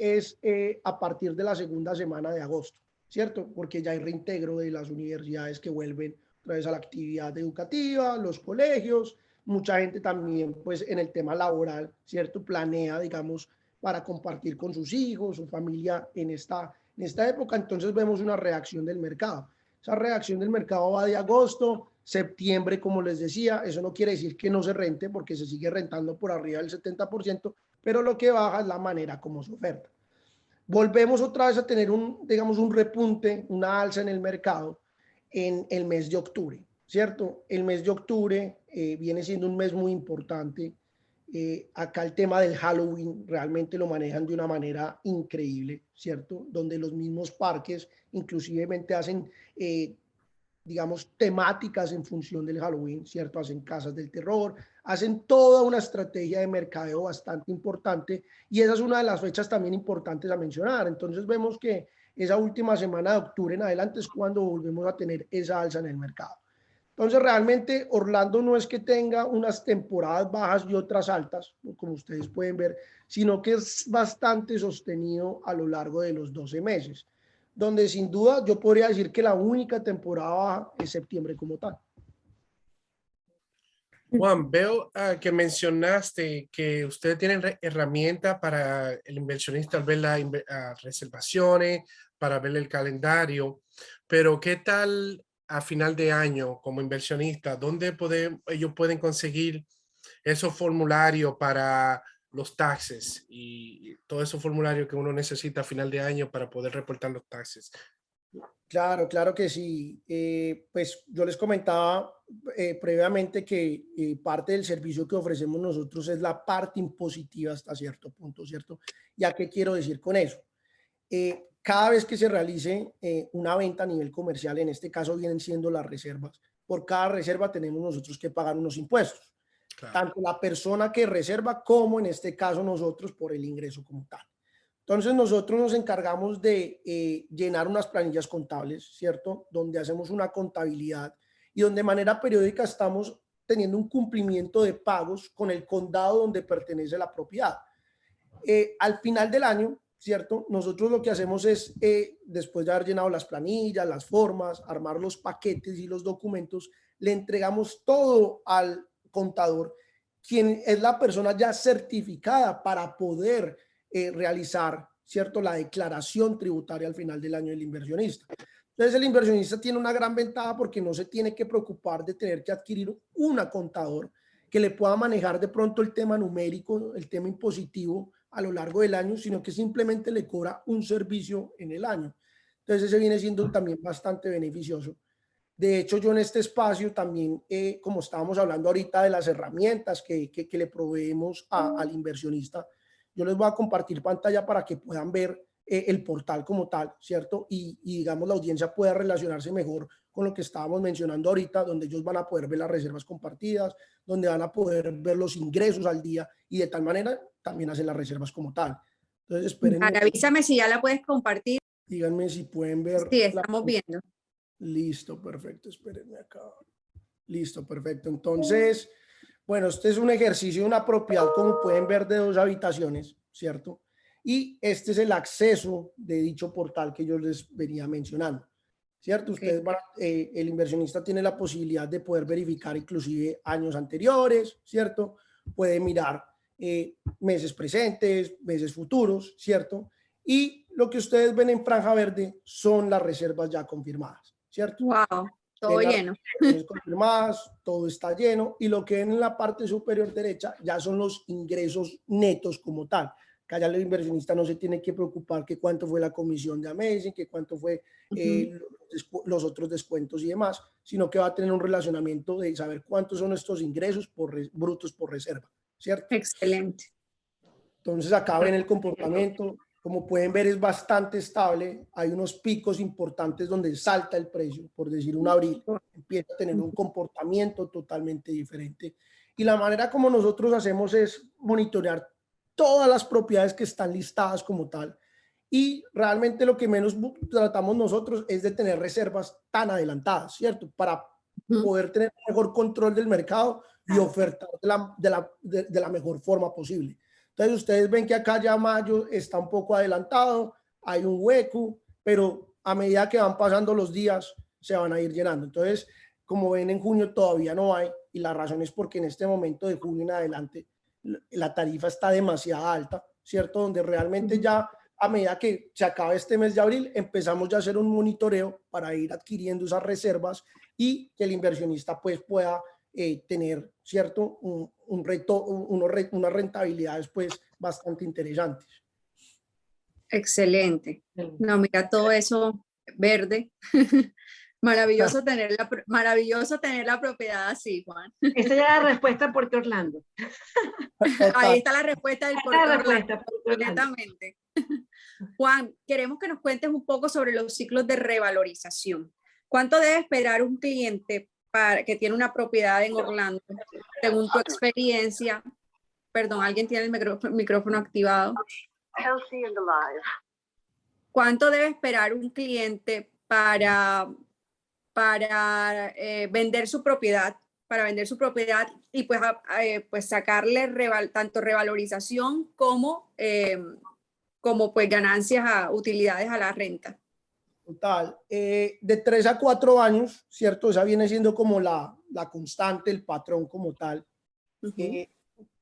a partir de la segunda semana de agosto, ¿cierto? Porque ya hay reintegro de las universidades que vuelven otra vez a la actividad educativa, los colegios, mucha gente también pues en el tema laboral, ¿cierto? Planea, digamos, para compartir con sus hijos, su familia en esta época, entonces vemos una reacción del mercado. Esa reacción del mercado va de agosto, septiembre, como les decía, eso no quiere decir que no se rente porque se sigue rentando por arriba del 70%, pero lo que baja es la manera como se oferta. Volvemos otra vez a tener digamos, un repunte, una alza en el mercado en el mes de octubre, ¿cierto? El mes de octubre viene siendo un mes muy importante. Acá el tema del Halloween realmente lo manejan de una manera increíble, ¿cierto? Donde los mismos parques inclusivemente hacen, digamos, temáticas en función del Halloween, ¿cierto? Hacen casas del terror, hacen toda una estrategia de mercadeo bastante importante y esa es una de las fechas también importantes a mencionar. Entonces vemos que esa última semana de octubre en adelante es cuando volvemos a tener esa alza en el mercado. Entonces, realmente Orlando no es que tenga unas temporadas bajas y otras altas, como ustedes pueden ver, sino que es bastante sostenido a lo largo de los 12 meses, donde sin duda yo podría decir que la única temporada baja es septiembre como tal. Juan, veo que mencionaste que ustedes tienen herramientas para el inversionista al ver las reservaciones, para ver el calendario, pero ¿qué tal a final de año como inversionista? ¿Dónde ellos pueden conseguir esos formularios para los taxes y todos esos formularios que uno necesita a final de año para poder reportar los taxes? Claro, claro que sí. Pues yo les comentaba previamente que parte del servicio que ofrecemos nosotros es la parte impositiva hasta cierto punto, ¿cierto? ¿Ya qué quiero decir con eso? Cada vez que se realice una venta a nivel comercial, en este caso vienen siendo las reservas, por cada reserva tenemos nosotros que pagar unos impuestos, Claro. tanto la persona que reserva como en este caso nosotros por el ingreso como tal. Entonces nosotros nos encargamos de llenar unas planillas contables, ¿cierto? Donde hacemos una contabilidad y donde de manera periódica estamos teniendo un cumplimiento de pagos con el condado donde pertenece la propiedad. Al final del año, ¿cierto? Nosotros lo que hacemos es, después de haber llenado las planillas, las formas, armar los paquetes y los documentos, le entregamos todo al contador, quien es la persona ya certificada para poder realizar, ¿cierto?, la declaración tributaria al final del año del inversionista. Entonces el inversionista tiene una gran ventaja porque no se tiene que preocupar de tener que adquirir un contador que le pueda manejar de pronto el tema numérico, el tema impositivo a lo largo del año, sino que simplemente le cobra un servicio en el año. Entonces ese viene siendo también bastante beneficioso. De hecho, yo en este espacio también, como estábamos hablando ahorita de las herramientas que le proveemos al inversionista, yo les voy a compartir pantalla para que puedan ver el portal como tal, ¿cierto? Y digamos la audiencia pueda relacionarse mejor con lo que estábamos mencionando ahorita, donde ellos van a poder ver las reservas compartidas, donde van a poder ver los ingresos al día y de tal manera también hacen las reservas como tal. Entonces, espérenme. Avísame si ya la puedes compartir. Díganme si pueden ver. Sí, estamos viendo. Listo, perfecto. Espérenme acá. Listo, perfecto. Entonces, bueno, este es un ejercicio de una propiedad, como pueden ver, de 2 habitaciones, ¿cierto? Y este es el acceso de dicho portal que yo les venía mencionando, ¿cierto? Ustedes van, el inversionista tiene la posibilidad de poder verificar inclusive años anteriores, ¿cierto? puede mirar meses presentes, meses futuros, ¿cierto? Y lo que ustedes ven en franja verde son las reservas ya confirmadas, ¿cierto? Wow, todo lleno. Confirmadas, todo está lleno, y lo que ven en la parte superior derecha ya son los ingresos netos como tal. Que allá el inversionista no se tiene que preocupar que cuánto fue la comisión de Amazing, que cuánto fue los otros descuentos y demás, sino que va a tener un relacionamiento de saber cuántos son estos ingresos brutos por reserva, ¿cierto? Excelente. Entonces acá ven el comportamiento, como pueden ver es bastante estable, hay unos picos importantes donde salta el precio, por decir un abril, empieza a tener un comportamiento totalmente diferente, y la manera como nosotros hacemos es monitorear todas las propiedades que están listadas como tal, y realmente lo que menos tratamos nosotros es de tener reservas tan adelantadas, ¿cierto? Para poder tener mejor control del mercado y ofertar de la mejor forma posible. Entonces ustedes ven que acá ya mayo está un poco adelantado, hay un hueco, pero a medida que van pasando los días se van a ir llenando. Entonces, como ven, en junio todavía no hay, y la razón es porque en este momento de junio en adelante la tarifa está demasiado alta, ¿cierto? Donde realmente ya a medida que se acaba este mes de abril empezamos ya a hacer un monitoreo para ir adquiriendo esas reservas y que el inversionista pues pueda tener, ¿cierto? Unas rentabilidades pues bastante interesantes. Excelente. No, mira todo eso verde. Maravilloso tener la propiedad así, Juan. Esa ya es la respuesta por qué Orlando. Ahí está la respuesta del por qué Orlando. Completamente. Juan, queremos que nos cuentes un poco sobre los ciclos de revalorización. ¿Cuánto debe esperar un cliente que tiene una propiedad en Orlando, según tu experiencia? Perdón, alguien tiene el micrófono activado. ¿Cuánto debe esperar un cliente para vender su propiedad? Para vender su propiedad y pues sacarle tanto revalorización como pues ganancias utilidades a la renta. Total, de 3 a 4 años, ¿cierto? Esa viene siendo como la constante, el patrón como tal.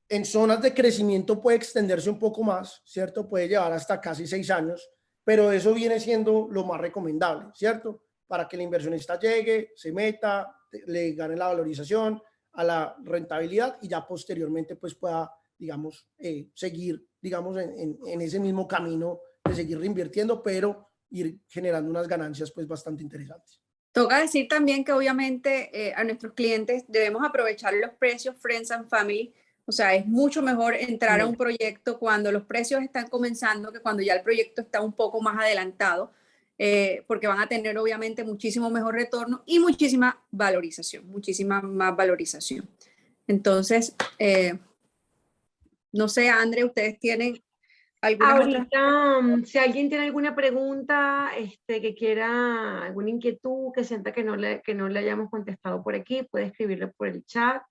En zonas de crecimiento puede extenderse un poco más, ¿cierto? Puede llevar hasta casi 6 años, pero eso viene siendo lo más recomendable, ¿cierto? Para que el inversionista llegue, se meta, le gane la valorización, a la rentabilidad, y ya posteriormente pues pueda, digamos, seguir, digamos, en ese mismo camino de seguir reinvirtiendo, pero ir generando unas ganancias pues bastante interesantes. Toca decir también que obviamente a nuestros clientes debemos aprovechar los precios Friends and Family. O sea, es mucho mejor entrar a un proyecto cuando los precios están comenzando que cuando ya el proyecto está un poco más adelantado, porque van a tener obviamente muchísimo mejor retorno y muchísima valorización, muchísima más valorización. Entonces, no sé, André, ¿ustedes tienen ahorita, si alguien tiene alguna pregunta, que quiera, alguna inquietud, que sienta que no le hayamos contestado por aquí, puede escribirle por el chat,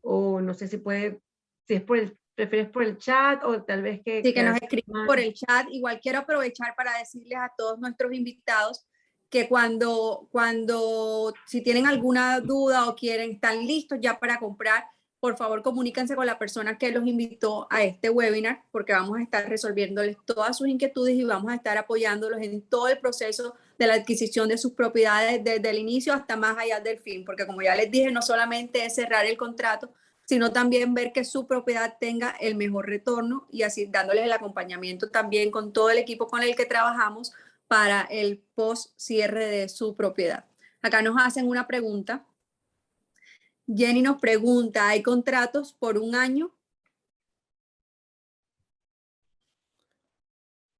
o no sé si prefieres por el chat, o tal vez que... Sí, que nos escriban por el chat. Igual quiero aprovechar para decirles a todos nuestros invitados que si tienen alguna duda o están listos ya para comprar, por favor comuníquense con la persona que los invitó a este webinar, porque vamos a estar resolviéndoles todas sus inquietudes y vamos a estar apoyándolos en todo el proceso de la adquisición de sus propiedades desde el inicio hasta más allá del fin, porque como ya les dije, no solamente es cerrar el contrato, sino también ver que su propiedad tenga el mejor retorno y así dándoles el acompañamiento también con todo el equipo con el que trabajamos para el post cierre de su propiedad. Acá nos hacen una pregunta. Jenny nos pregunta, ¿hay contratos por un año?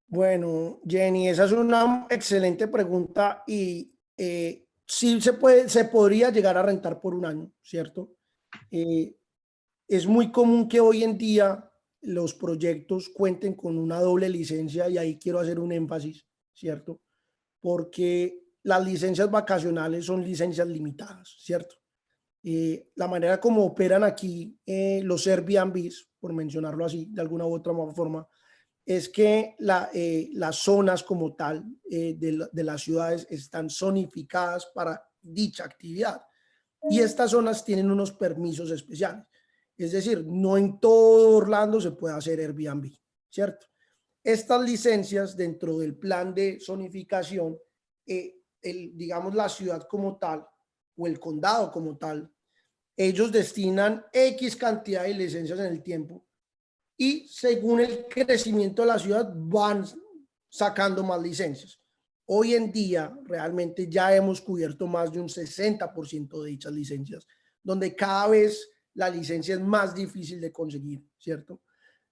Bueno, Jenny, esa es una excelente pregunta, y sí se podría llegar a rentar por un año, ¿cierto? Es muy común que hoy en día los proyectos cuenten con una doble licencia, y ahí quiero hacer un énfasis, ¿cierto? Porque las licencias vacacionales son licencias limitadas, ¿cierto? La manera como operan aquí los Airbnbs, por mencionarlo así, de alguna u otra forma, es que las zonas como tal de las ciudades están zonificadas para dicha actividad, y estas zonas tienen unos permisos especiales. Es decir, no en todo Orlando se puede hacer Airbnb, ¿cierto? Estas licencias dentro del plan de zonificación, digamos la ciudad como tal o el condado como tal, ellos destinan X cantidad de licencias en el tiempo y según el crecimiento de la ciudad van sacando más licencias. Hoy en día realmente ya hemos cubierto más de un 60% de dichas licencias, donde cada vez la licencia es más difícil de conseguir, ¿cierto?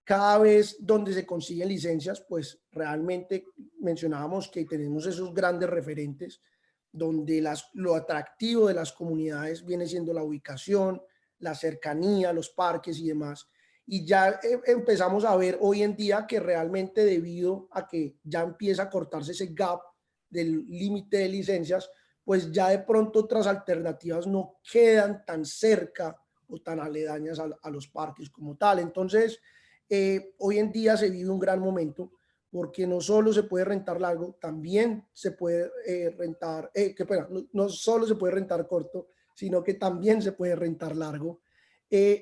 Cada vez donde se consiguen licencias, pues realmente mencionábamos que tenemos esos grandes referentes donde lo atractivo de las comunidades viene siendo la ubicación, la cercanía, los parques y demás. Y ya empezamos a ver hoy en día que realmente debido a que ya empieza a cortarse ese gap del límite de licencias, pues ya de pronto otras alternativas no quedan tan cerca o tan aledañas a los parques como tal. Entonces, hoy en día se vive un gran momento porque no solo se puede rentar largo, también se puede rentar, no solo se puede rentar corto, sino que también se puede rentar largo.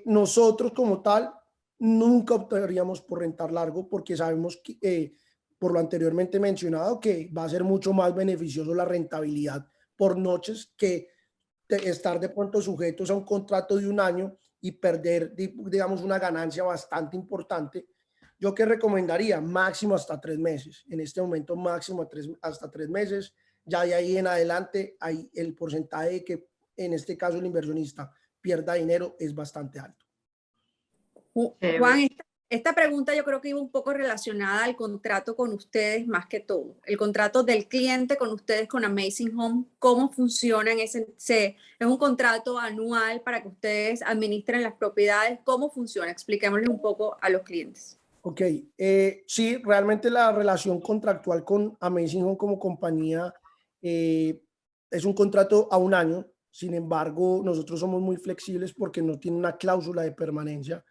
Nosotros como tal nunca optaríamos por rentar largo porque sabemos que, por lo anteriormente mencionado, que va a ser mucho más beneficioso la rentabilidad por noches que estar de pronto sujetos a un contrato de un año y perder, digamos, una ganancia bastante importante. Yo que recomendaría máximo hasta 3 meses. En este momento máximo hasta 3 meses. Ya de ahí en adelante hay el porcentaje de que en este caso el inversionista pierda dinero es bastante alto. Juan, esta pregunta yo creo que iba un poco relacionada al contrato con ustedes más que todo. El contrato del cliente con ustedes, con Amazing Home, ¿cómo funciona en ese? ¿Es un contrato anual para que ustedes administren las propiedades? ¿Cómo funciona? Expliquémosle un poco a los clientes. Ok, sí, realmente la relación contractual con Amazing Home como compañía es un contrato a un año. Sin embargo, nosotros somos muy flexibles porque no tiene una cláusula de permanencia.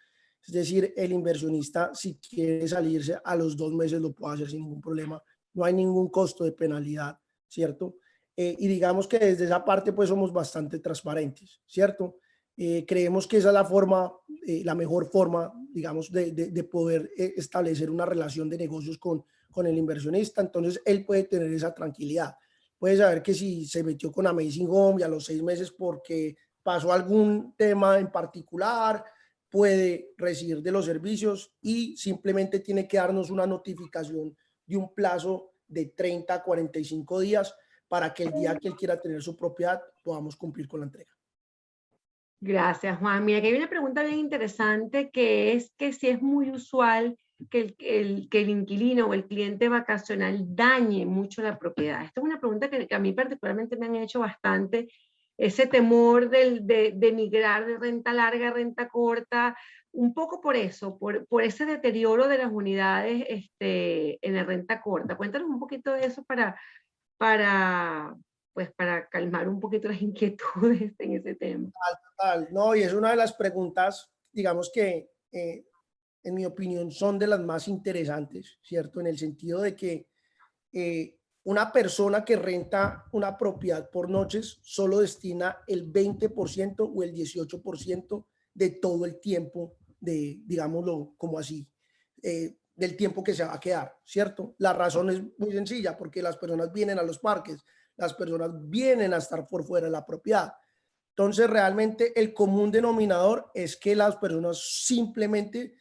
Es decir, el inversionista, si quiere salirse a los 2 meses, lo puede hacer sin ningún problema. No hay ningún costo de penalidad, ¿cierto? Y digamos que desde esa parte, pues somos bastante transparentes, ¿cierto? Creemos que esa es la forma, la mejor forma, digamos, de poder establecer una relación de negocios con el inversionista. Entonces, él puede tener esa tranquilidad. Puede saber que si se metió con Amazing Home y a los 6 meses porque pasó algún tema en particular, puede recibir de los servicios y simplemente tiene que darnos una notificación de un plazo de 30 a 45 días para que el día que él quiera tener su propiedad podamos cumplir con la entrega. Gracias, Juan. Mira, que hay una pregunta bien interesante que es que si es muy usual que el inquilino o el cliente vacacional dañe mucho la propiedad. Esta es una pregunta que a mí particularmente me han hecho bastante. Ese temor de migrar de renta larga a renta corta, un poco por eso, por ese deterioro de las unidades en la renta corta. Cuéntanos un poquito de eso pues para calmar un poquito las inquietudes en ese tema. No, y es una de las preguntas, digamos que en mi opinión son de las más interesantes, ¿cierto? En el sentido de que una persona que renta una propiedad por noches solo destina el 20% o el 18% de todo el tiempo digámoslo como así, del tiempo que se va a quedar, ¿cierto? La razón es muy sencilla, porque las personas vienen a los parques, las personas vienen a estar por fuera de la propiedad. Entonces, realmente el común denominador es que las personas simplemente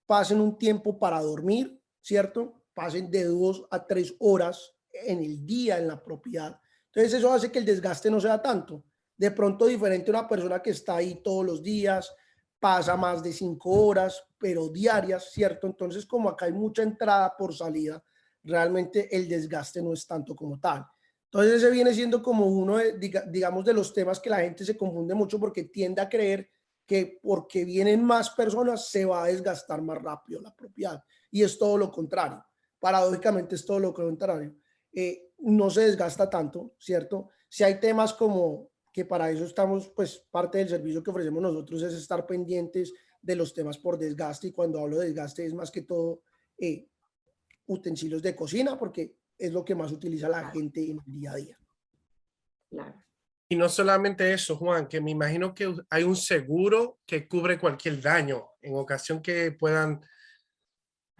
pasen un tiempo para dormir, ¿cierto? Pasen de 2 a 3 horas en el día en la propiedad. Entonces, eso hace que el desgaste no sea tanto. De pronto, diferente a una persona que está ahí todos los días, pasa más de 5 horas, pero diarias, ¿cierto? Entonces, como acá hay mucha entrada por salida, realmente el desgaste no es tanto como tal. Entonces ese viene siendo como uno de, digamos, de los temas que la gente se confunde mucho porque tiende a creer que porque vienen más personas se va a desgastar más rápido la propiedad. Y es todo lo contrario. Paradójicamente es todo lo contrario. No se desgasta tanto, ¿cierto? Si hay temas como que para eso estamos, pues parte del servicio que ofrecemos nosotros es estar pendientes de los temas por desgaste. Y cuando hablo de desgaste es más que todo utensilios de cocina, porque es lo que más utiliza la gente en el día a día. Claro. Y no solamente eso, Juan, que me imagino que hay un seguro que cubre cualquier daño en ocasión que puedan,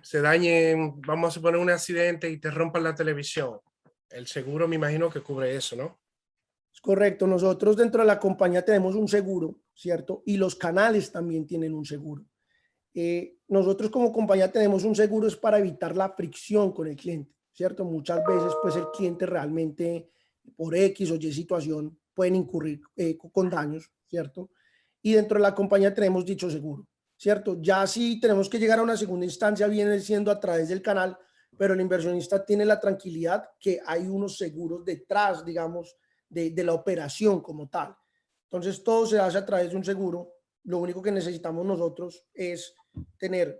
se dañen, vamos a suponer un accidente y te rompan la televisión. El seguro me imagino que cubre eso, ¿no? Es correcto, nosotros dentro de la compañía tenemos un seguro, ¿cierto? Y los canales también tienen un seguro. Nosotros como compañía tenemos un seguro es para evitar la fricción con el cliente, ¿cierto? Muchas veces pues el cliente realmente por X o Y situación pueden incurrir con daños, ¿cierto? Y dentro de la compañía tenemos dicho seguro, ¿cierto? Ya si tenemos que llegar a una segunda instancia viene siendo a través del canal, pero el inversionista tiene la tranquilidad que hay unos seguros detrás, digamos, de la operación como tal. Entonces todo se hace a través de un seguro. Lo único que necesitamos nosotros es tener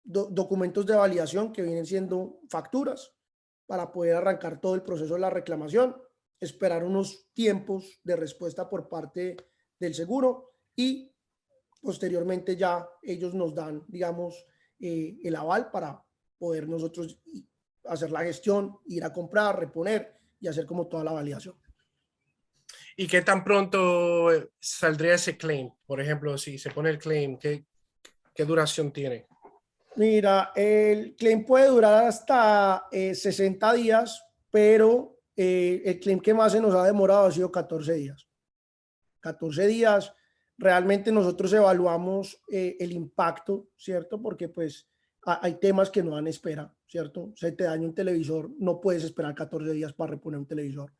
documentos de validación que vienen siendo facturas para poder arrancar todo el proceso de la reclamación, esperar unos tiempos de respuesta por parte del seguro y posteriormente ya ellos nos dan, digamos, el aval para poder nosotros hacer la gestión, ir a comprar, reponer y hacer como toda la validación. ¿Y qué tan pronto saldría ese claim? Por ejemplo, si se pone el claim, ¿qué duración tiene? Mira, el claim puede durar hasta 60 días, pero el claim que más se nos ha demorado ha sido 14 días. 14 días, realmente nosotros evaluamos el impacto, ¿cierto? Porque pues hay temas que no dan espera, ¿cierto? Se te daña un televisor, no puedes esperar 14 días para reponer un televisor.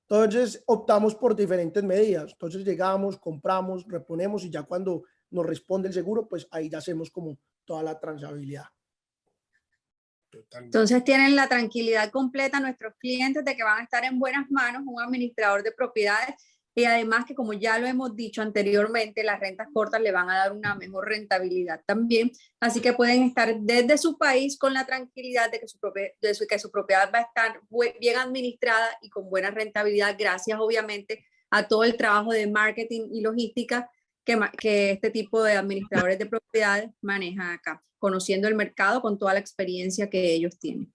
Entonces optamos por diferentes medidas. Entonces llegamos, compramos, reponemos y ya cuando nos responde el seguro, pues ahí ya hacemos como toda la transabilidad. Entonces tienen la tranquilidad completa nuestros clientes de que van a estar en buenas manos, un administrador de propiedades y además que como ya lo hemos dicho anteriormente, las rentas cortas le van a dar una mejor rentabilidad también. Así que pueden estar desde su país con la tranquilidad de que su propiedad va a estar bien administrada y con buena rentabilidad gracias obviamente a todo el trabajo de marketing y logística que este tipo de administradores de propiedades manejan acá, conociendo el mercado con toda la experiencia que ellos tienen.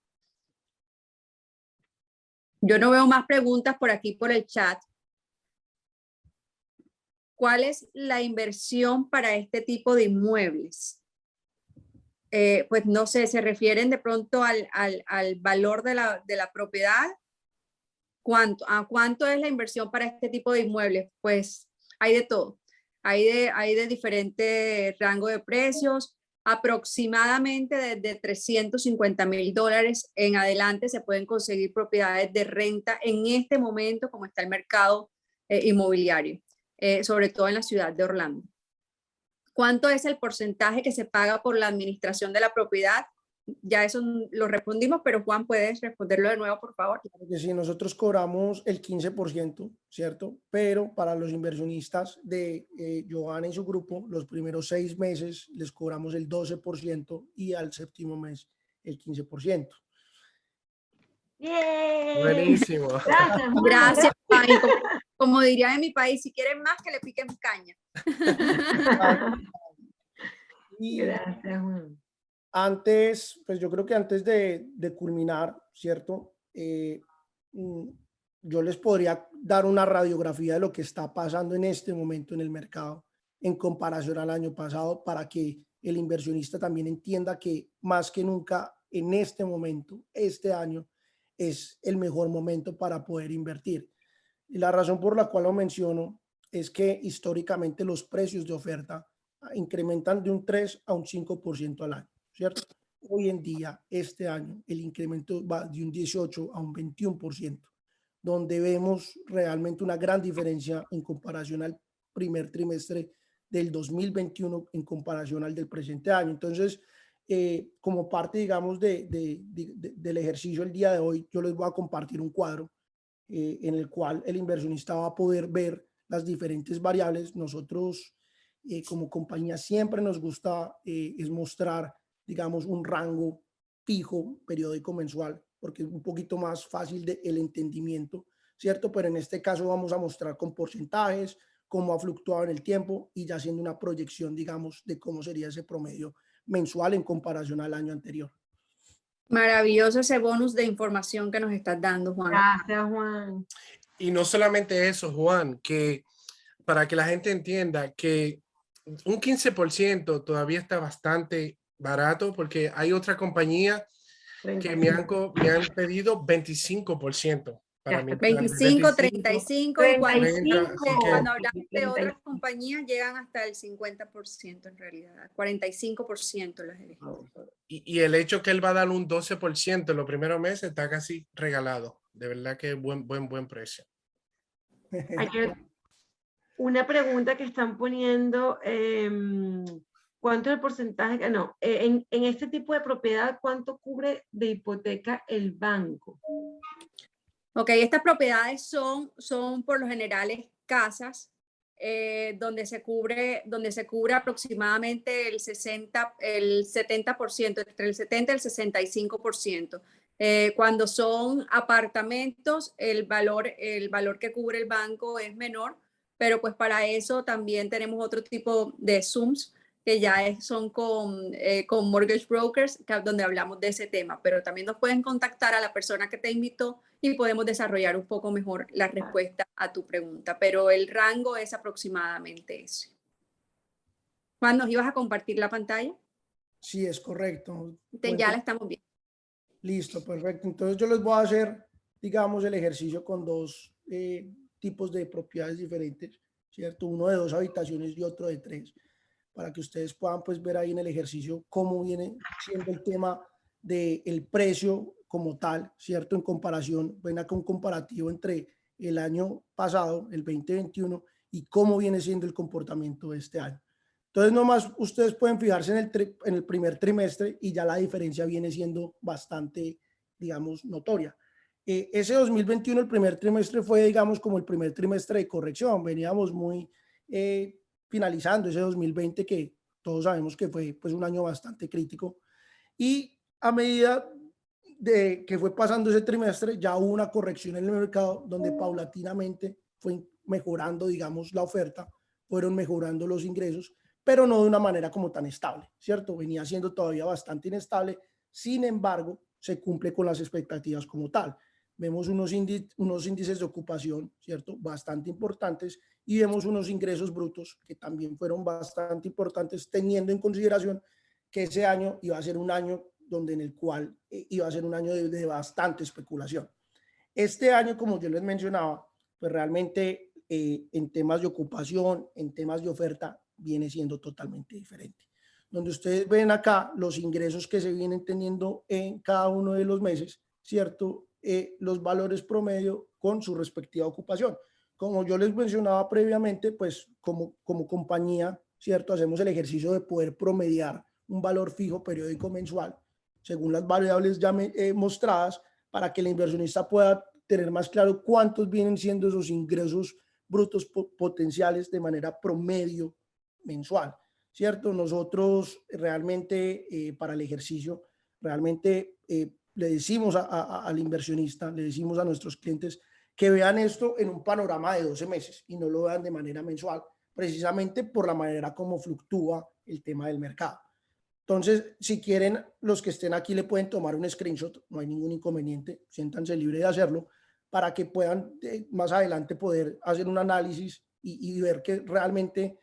Yo no veo más preguntas por aquí por el chat. ¿Cuál es la inversión para este tipo de inmuebles? Pues no sé, ¿se refieren de pronto al valor de la propiedad? ¿Cuánto es la inversión para este tipo de inmuebles? Pues hay de todo. Hay de diferente rango de precios. Aproximadamente desde $350,000 en adelante se pueden conseguir propiedades de renta en este momento como está el mercado inmobiliario. Sobre todo en la ciudad de Orlando. ¿Cuánto es el porcentaje que se paga por la administración de la propiedad? Ya eso lo respondimos, pero Juan, ¿puedes responderlo de nuevo, por favor? Porque si nosotros cobramos el 15%, ¿cierto? Pero para los inversionistas de Johanna y su grupo, los primeros 6 meses les cobramos el 12% y al séptimo mes el 15%. ¡Yay! Buenísimo. Gracias, Juan. Gracias, Juan. Como diría en mi país, si quieren más, que le piquen caña. Y Gracias, Juan. antes, pues yo creo que antes de culminar, ¿cierto? Yo les podría dar una radiografía de lo que está pasando en este momento en el mercado en comparación al año pasado para que el inversionista también entienda que más que nunca en este momento, este año, es el mejor momento para poder invertir. Y la razón por la cual lo menciono es que históricamente los precios de oferta incrementan de un 3 a un 5% al año, ¿cierto? Hoy en día, este año, el incremento va de un 18 a un 21%, donde vemos realmente una gran diferencia en comparación al primer trimestre del 2021 en comparación al del presente año. Entonces, como parte, digamos, del ejercicio el día de hoy, yo les voy a compartir un cuadro en el cual el inversionista va a poder ver las diferentes variables. Nosotros como compañía siempre nos gusta es mostrar, digamos, un rango fijo, periódico, mensual, porque es un poquito más fácil el entendimiento, ¿cierto? Pero en este caso vamos a mostrar con porcentajes, cómo ha fluctuado en el tiempo y ya haciendo una proyección, digamos, de cómo sería ese promedio mensual en comparación al año anterior. Maravilloso ese bonus de información que nos estás dando, Juan. Gracias, Juan. Y no solamente eso, Juan, que para que la gente entienda que un 15% todavía está bastante barato porque hay otra compañía que me han, 35. me han pedido 25% Ya para mi está. plan. 25, 25, 35 y cuando, 30, así que cuando 35. hablamos de otras 35. compañías llegan hasta el 50% en realidad, 45% las he visto. Vamos a ver. y el hecho que él va a dar un 12% en los primeros meses está casi regalado. De verdad que buen precio. Ayer, una pregunta que están poniendo, ¿cuánto es el porcentaje? No, en este tipo de propiedad, ¿cuánto cubre de hipoteca el banco? Ok, estas propiedades son por lo general casas donde se cubre aproximadamente el 70%, entre el 70 y el 65%. Cuando son apartamentos, el valor que cubre el banco es menor, pero pues para eso también tenemos otro tipo de Zooms que ya son con mortgage brokers, donde hablamos de ese tema, pero también nos pueden contactar a la persona que te invitó y podemos desarrollar un poco mejor la respuesta a tu pregunta, pero el rango es aproximadamente ese. Juan, ¿nos ibas a compartir la pantalla? Sí, es correcto. Ya la estamos viendo. Listo, perfecto. Entonces yo les voy a hacer, digamos, el ejercicio con dos tipos de propiedades diferentes, ¿cierto? Uno de 2 habitaciones y otro de 3, para que ustedes puedan pues ver ahí en el ejercicio cómo viene siendo el tema del precio como tal, ¿cierto? En comparación, ven acá un comparativo entre el año pasado, el 2021, y cómo viene siendo el comportamiento de este año. Entonces, nomás ustedes pueden fijarse en el primer trimestre y ya la diferencia viene siendo bastante, digamos, notoria. Ese 2021, el primer trimestre fue, digamos, como el primer trimestre de corrección. Veníamos muy finalizando ese 2020 que todos sabemos que fue pues un año bastante crítico. Y a medida de que fue pasando ese trimestre, ya hubo una corrección en el mercado donde paulatinamente fue mejorando, digamos, la oferta, fueron mejorando los ingresos, pero no de una manera como tan estable, ¿cierto? Venía siendo todavía bastante inestable, sin embargo, se cumple con las expectativas como tal. Vemos unos índices de ocupación, ¿cierto? Bastante importantes y vemos unos ingresos brutos que también fueron bastante importantes, teniendo en consideración que ese año iba a ser un año donde en el cual iba a ser un año de bastante especulación. Este año, como yo les mencionaba, pues realmente en temas de ocupación, en temas de oferta, viene siendo totalmente diferente. Donde ustedes ven acá los ingresos que se vienen teniendo en cada uno de los meses, ¿cierto? Los valores promedio con su respectiva ocupación. Como yo les mencionaba previamente, pues como compañía, ¿cierto? Hacemos el ejercicio de poder promediar un valor fijo periódico mensual según las variables ya mostradas para que el inversionista pueda tener más claro cuántos vienen siendo esos ingresos brutos potenciales de manera promedio mensual, ¿cierto? Nosotros realmente para el ejercicio, realmente le decimos al inversionista, le decimos a nuestros clientes que vean esto en un panorama de 12 meses y no lo vean de manera mensual, precisamente por la manera como fluctúa el tema del mercado. Entonces, si quieren, los que estén aquí le pueden tomar un screenshot, no hay ningún inconveniente, siéntanse libres de hacerlo, para que puedan más adelante poder hacer un análisis y ver que realmente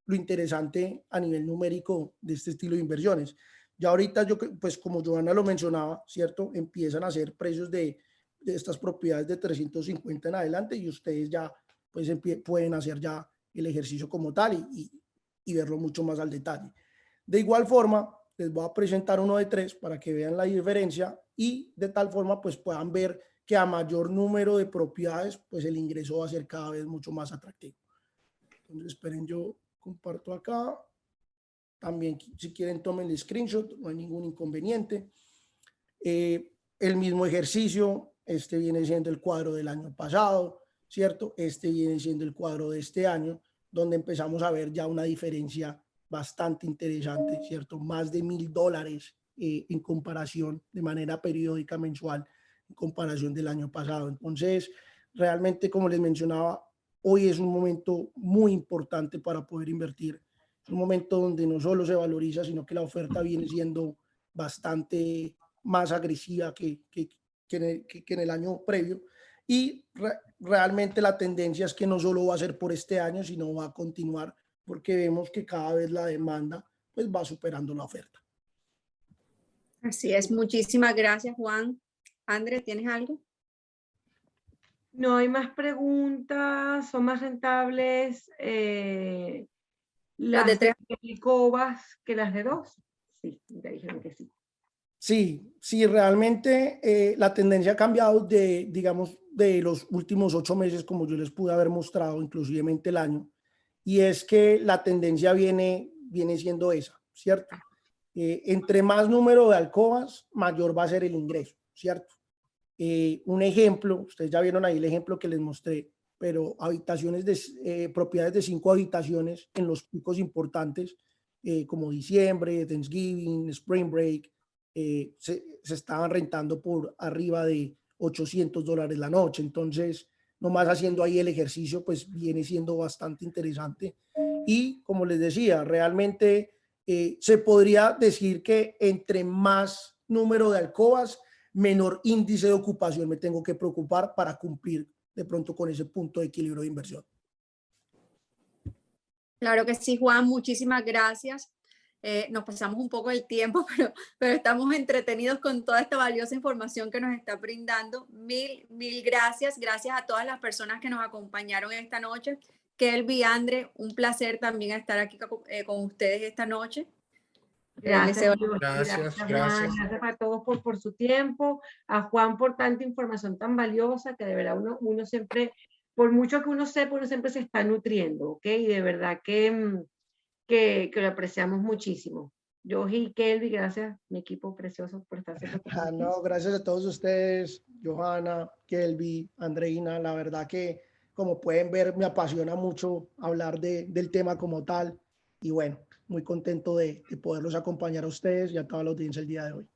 lo interesante a nivel numérico de este estilo de inversiones. Ya ahorita, pues como Johanna lo mencionaba, ¿cierto? Empiezan a hacer precios de estas propiedades de 350 en adelante y ustedes ya pues pueden hacer ya el ejercicio como tal y verlo mucho más al detalle. De igual forma, les voy a presentar uno de 3 para que vean la diferencia y de tal forma pues puedan ver que a mayor número de propiedades pues el ingreso va a ser cada vez mucho más atractivo. Entonces esperen, yo comparto acá. También si quieren tomen el screenshot, no hay ningún inconveniente. El mismo ejercicio, este viene siendo el cuadro del año pasado, ¿cierto? Este viene siendo el cuadro de este año, donde empezamos a ver ya una diferencia bastante interesante, ¿cierto? Más de $1,000 en comparación de manera periódica mensual, en comparación del año pasado. Entonces, realmente, como les mencionaba, hoy es un momento muy importante para poder invertir. Es un momento donde no solo se valoriza, sino que la oferta viene siendo bastante más agresiva que en el año previo. y realmente la tendencia es que no solo va a ser por este año, sino va a continuar porque vemos que cada vez la demanda pues va superando la oferta. Así es, muchísimas gracias, Juan. André, ¿tienes algo? No hay más preguntas, son más rentables Las de las de 3. Cobas que las de 2. Sí, me dijeron que sí. Sí, realmente la tendencia ha cambiado digamos, de los últimos 8 meses, como yo les pude haber mostrado, inclusivemente el año, y es que la tendencia viene siendo esa, ¿cierto? Entre más número de alcobas, mayor va a ser el ingreso, ¿cierto? Un ejemplo, ustedes ya vieron ahí el ejemplo que les mostré, pero propiedades de 5 habitaciones en los picos importantes, como diciembre, Thanksgiving, Spring Break, se estaban rentando por arriba de $800 la noche. Entonces, nomás haciendo ahí el ejercicio, pues viene siendo bastante interesante. Y como les decía, realmente se podría decir que entre más número de alcobas, menor índice de ocupación me tengo que preocupar para cumplir de pronto con ese punto de equilibrio de inversión. Claro que sí, Juan, muchísimas gracias. Nos pasamos un poco el tiempo, pero estamos entretenidos con toda esta valiosa información que nos está brindando. Mil gracias. Gracias a todas las personas que nos acompañaron esta noche. Kelby, André, un placer también estar aquí con ustedes esta noche. Gracias, Gracias, Juan. gracias. Gracias a todos por su tiempo, a Juan por tanta información tan valiosa que de verdad uno siempre, por mucho que uno sepa, uno siempre se está nutriendo, ¿ok? Y de verdad que lo apreciamos muchísimo. Yo y Kelby, gracias, mi equipo precioso, por estar siempre con nosotros. No, gracias a todos ustedes, Johanna, Kelby, Andreina. La verdad que, como pueden ver, me apasiona mucho hablar del tema como tal. Y bueno, muy contento de poderlos acompañar a ustedes y a toda la audiencia el día de hoy.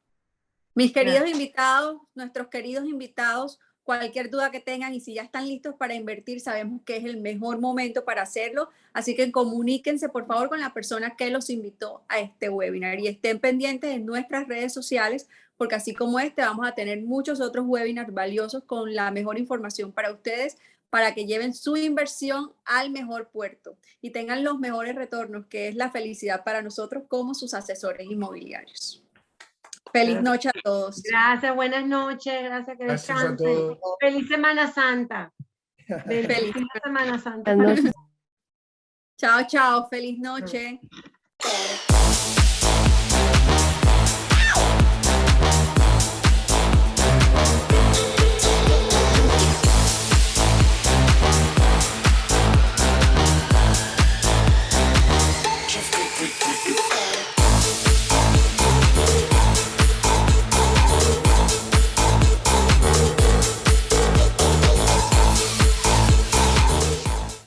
Mis queridos invitados, nuestros queridos invitados, cualquier duda que tengan y si ya están listos para invertir, sabemos que es el mejor momento para hacerlo. Así que comuníquense por favor con la persona que los invitó a este webinar y estén pendientes en nuestras redes sociales porque así como este vamos a tener muchos otros webinars valiosos con la mejor información para ustedes para que lleven su inversión al mejor puerto y tengan los mejores retornos, que es la felicidad para nosotros como sus asesores inmobiliarios. Feliz noche a todos. Gracias, buenas noches, gracias, que Gracias a descansen. todos. Feliz Semana Santa. Feliz Semana Santa. Chao, chao. Feliz noche.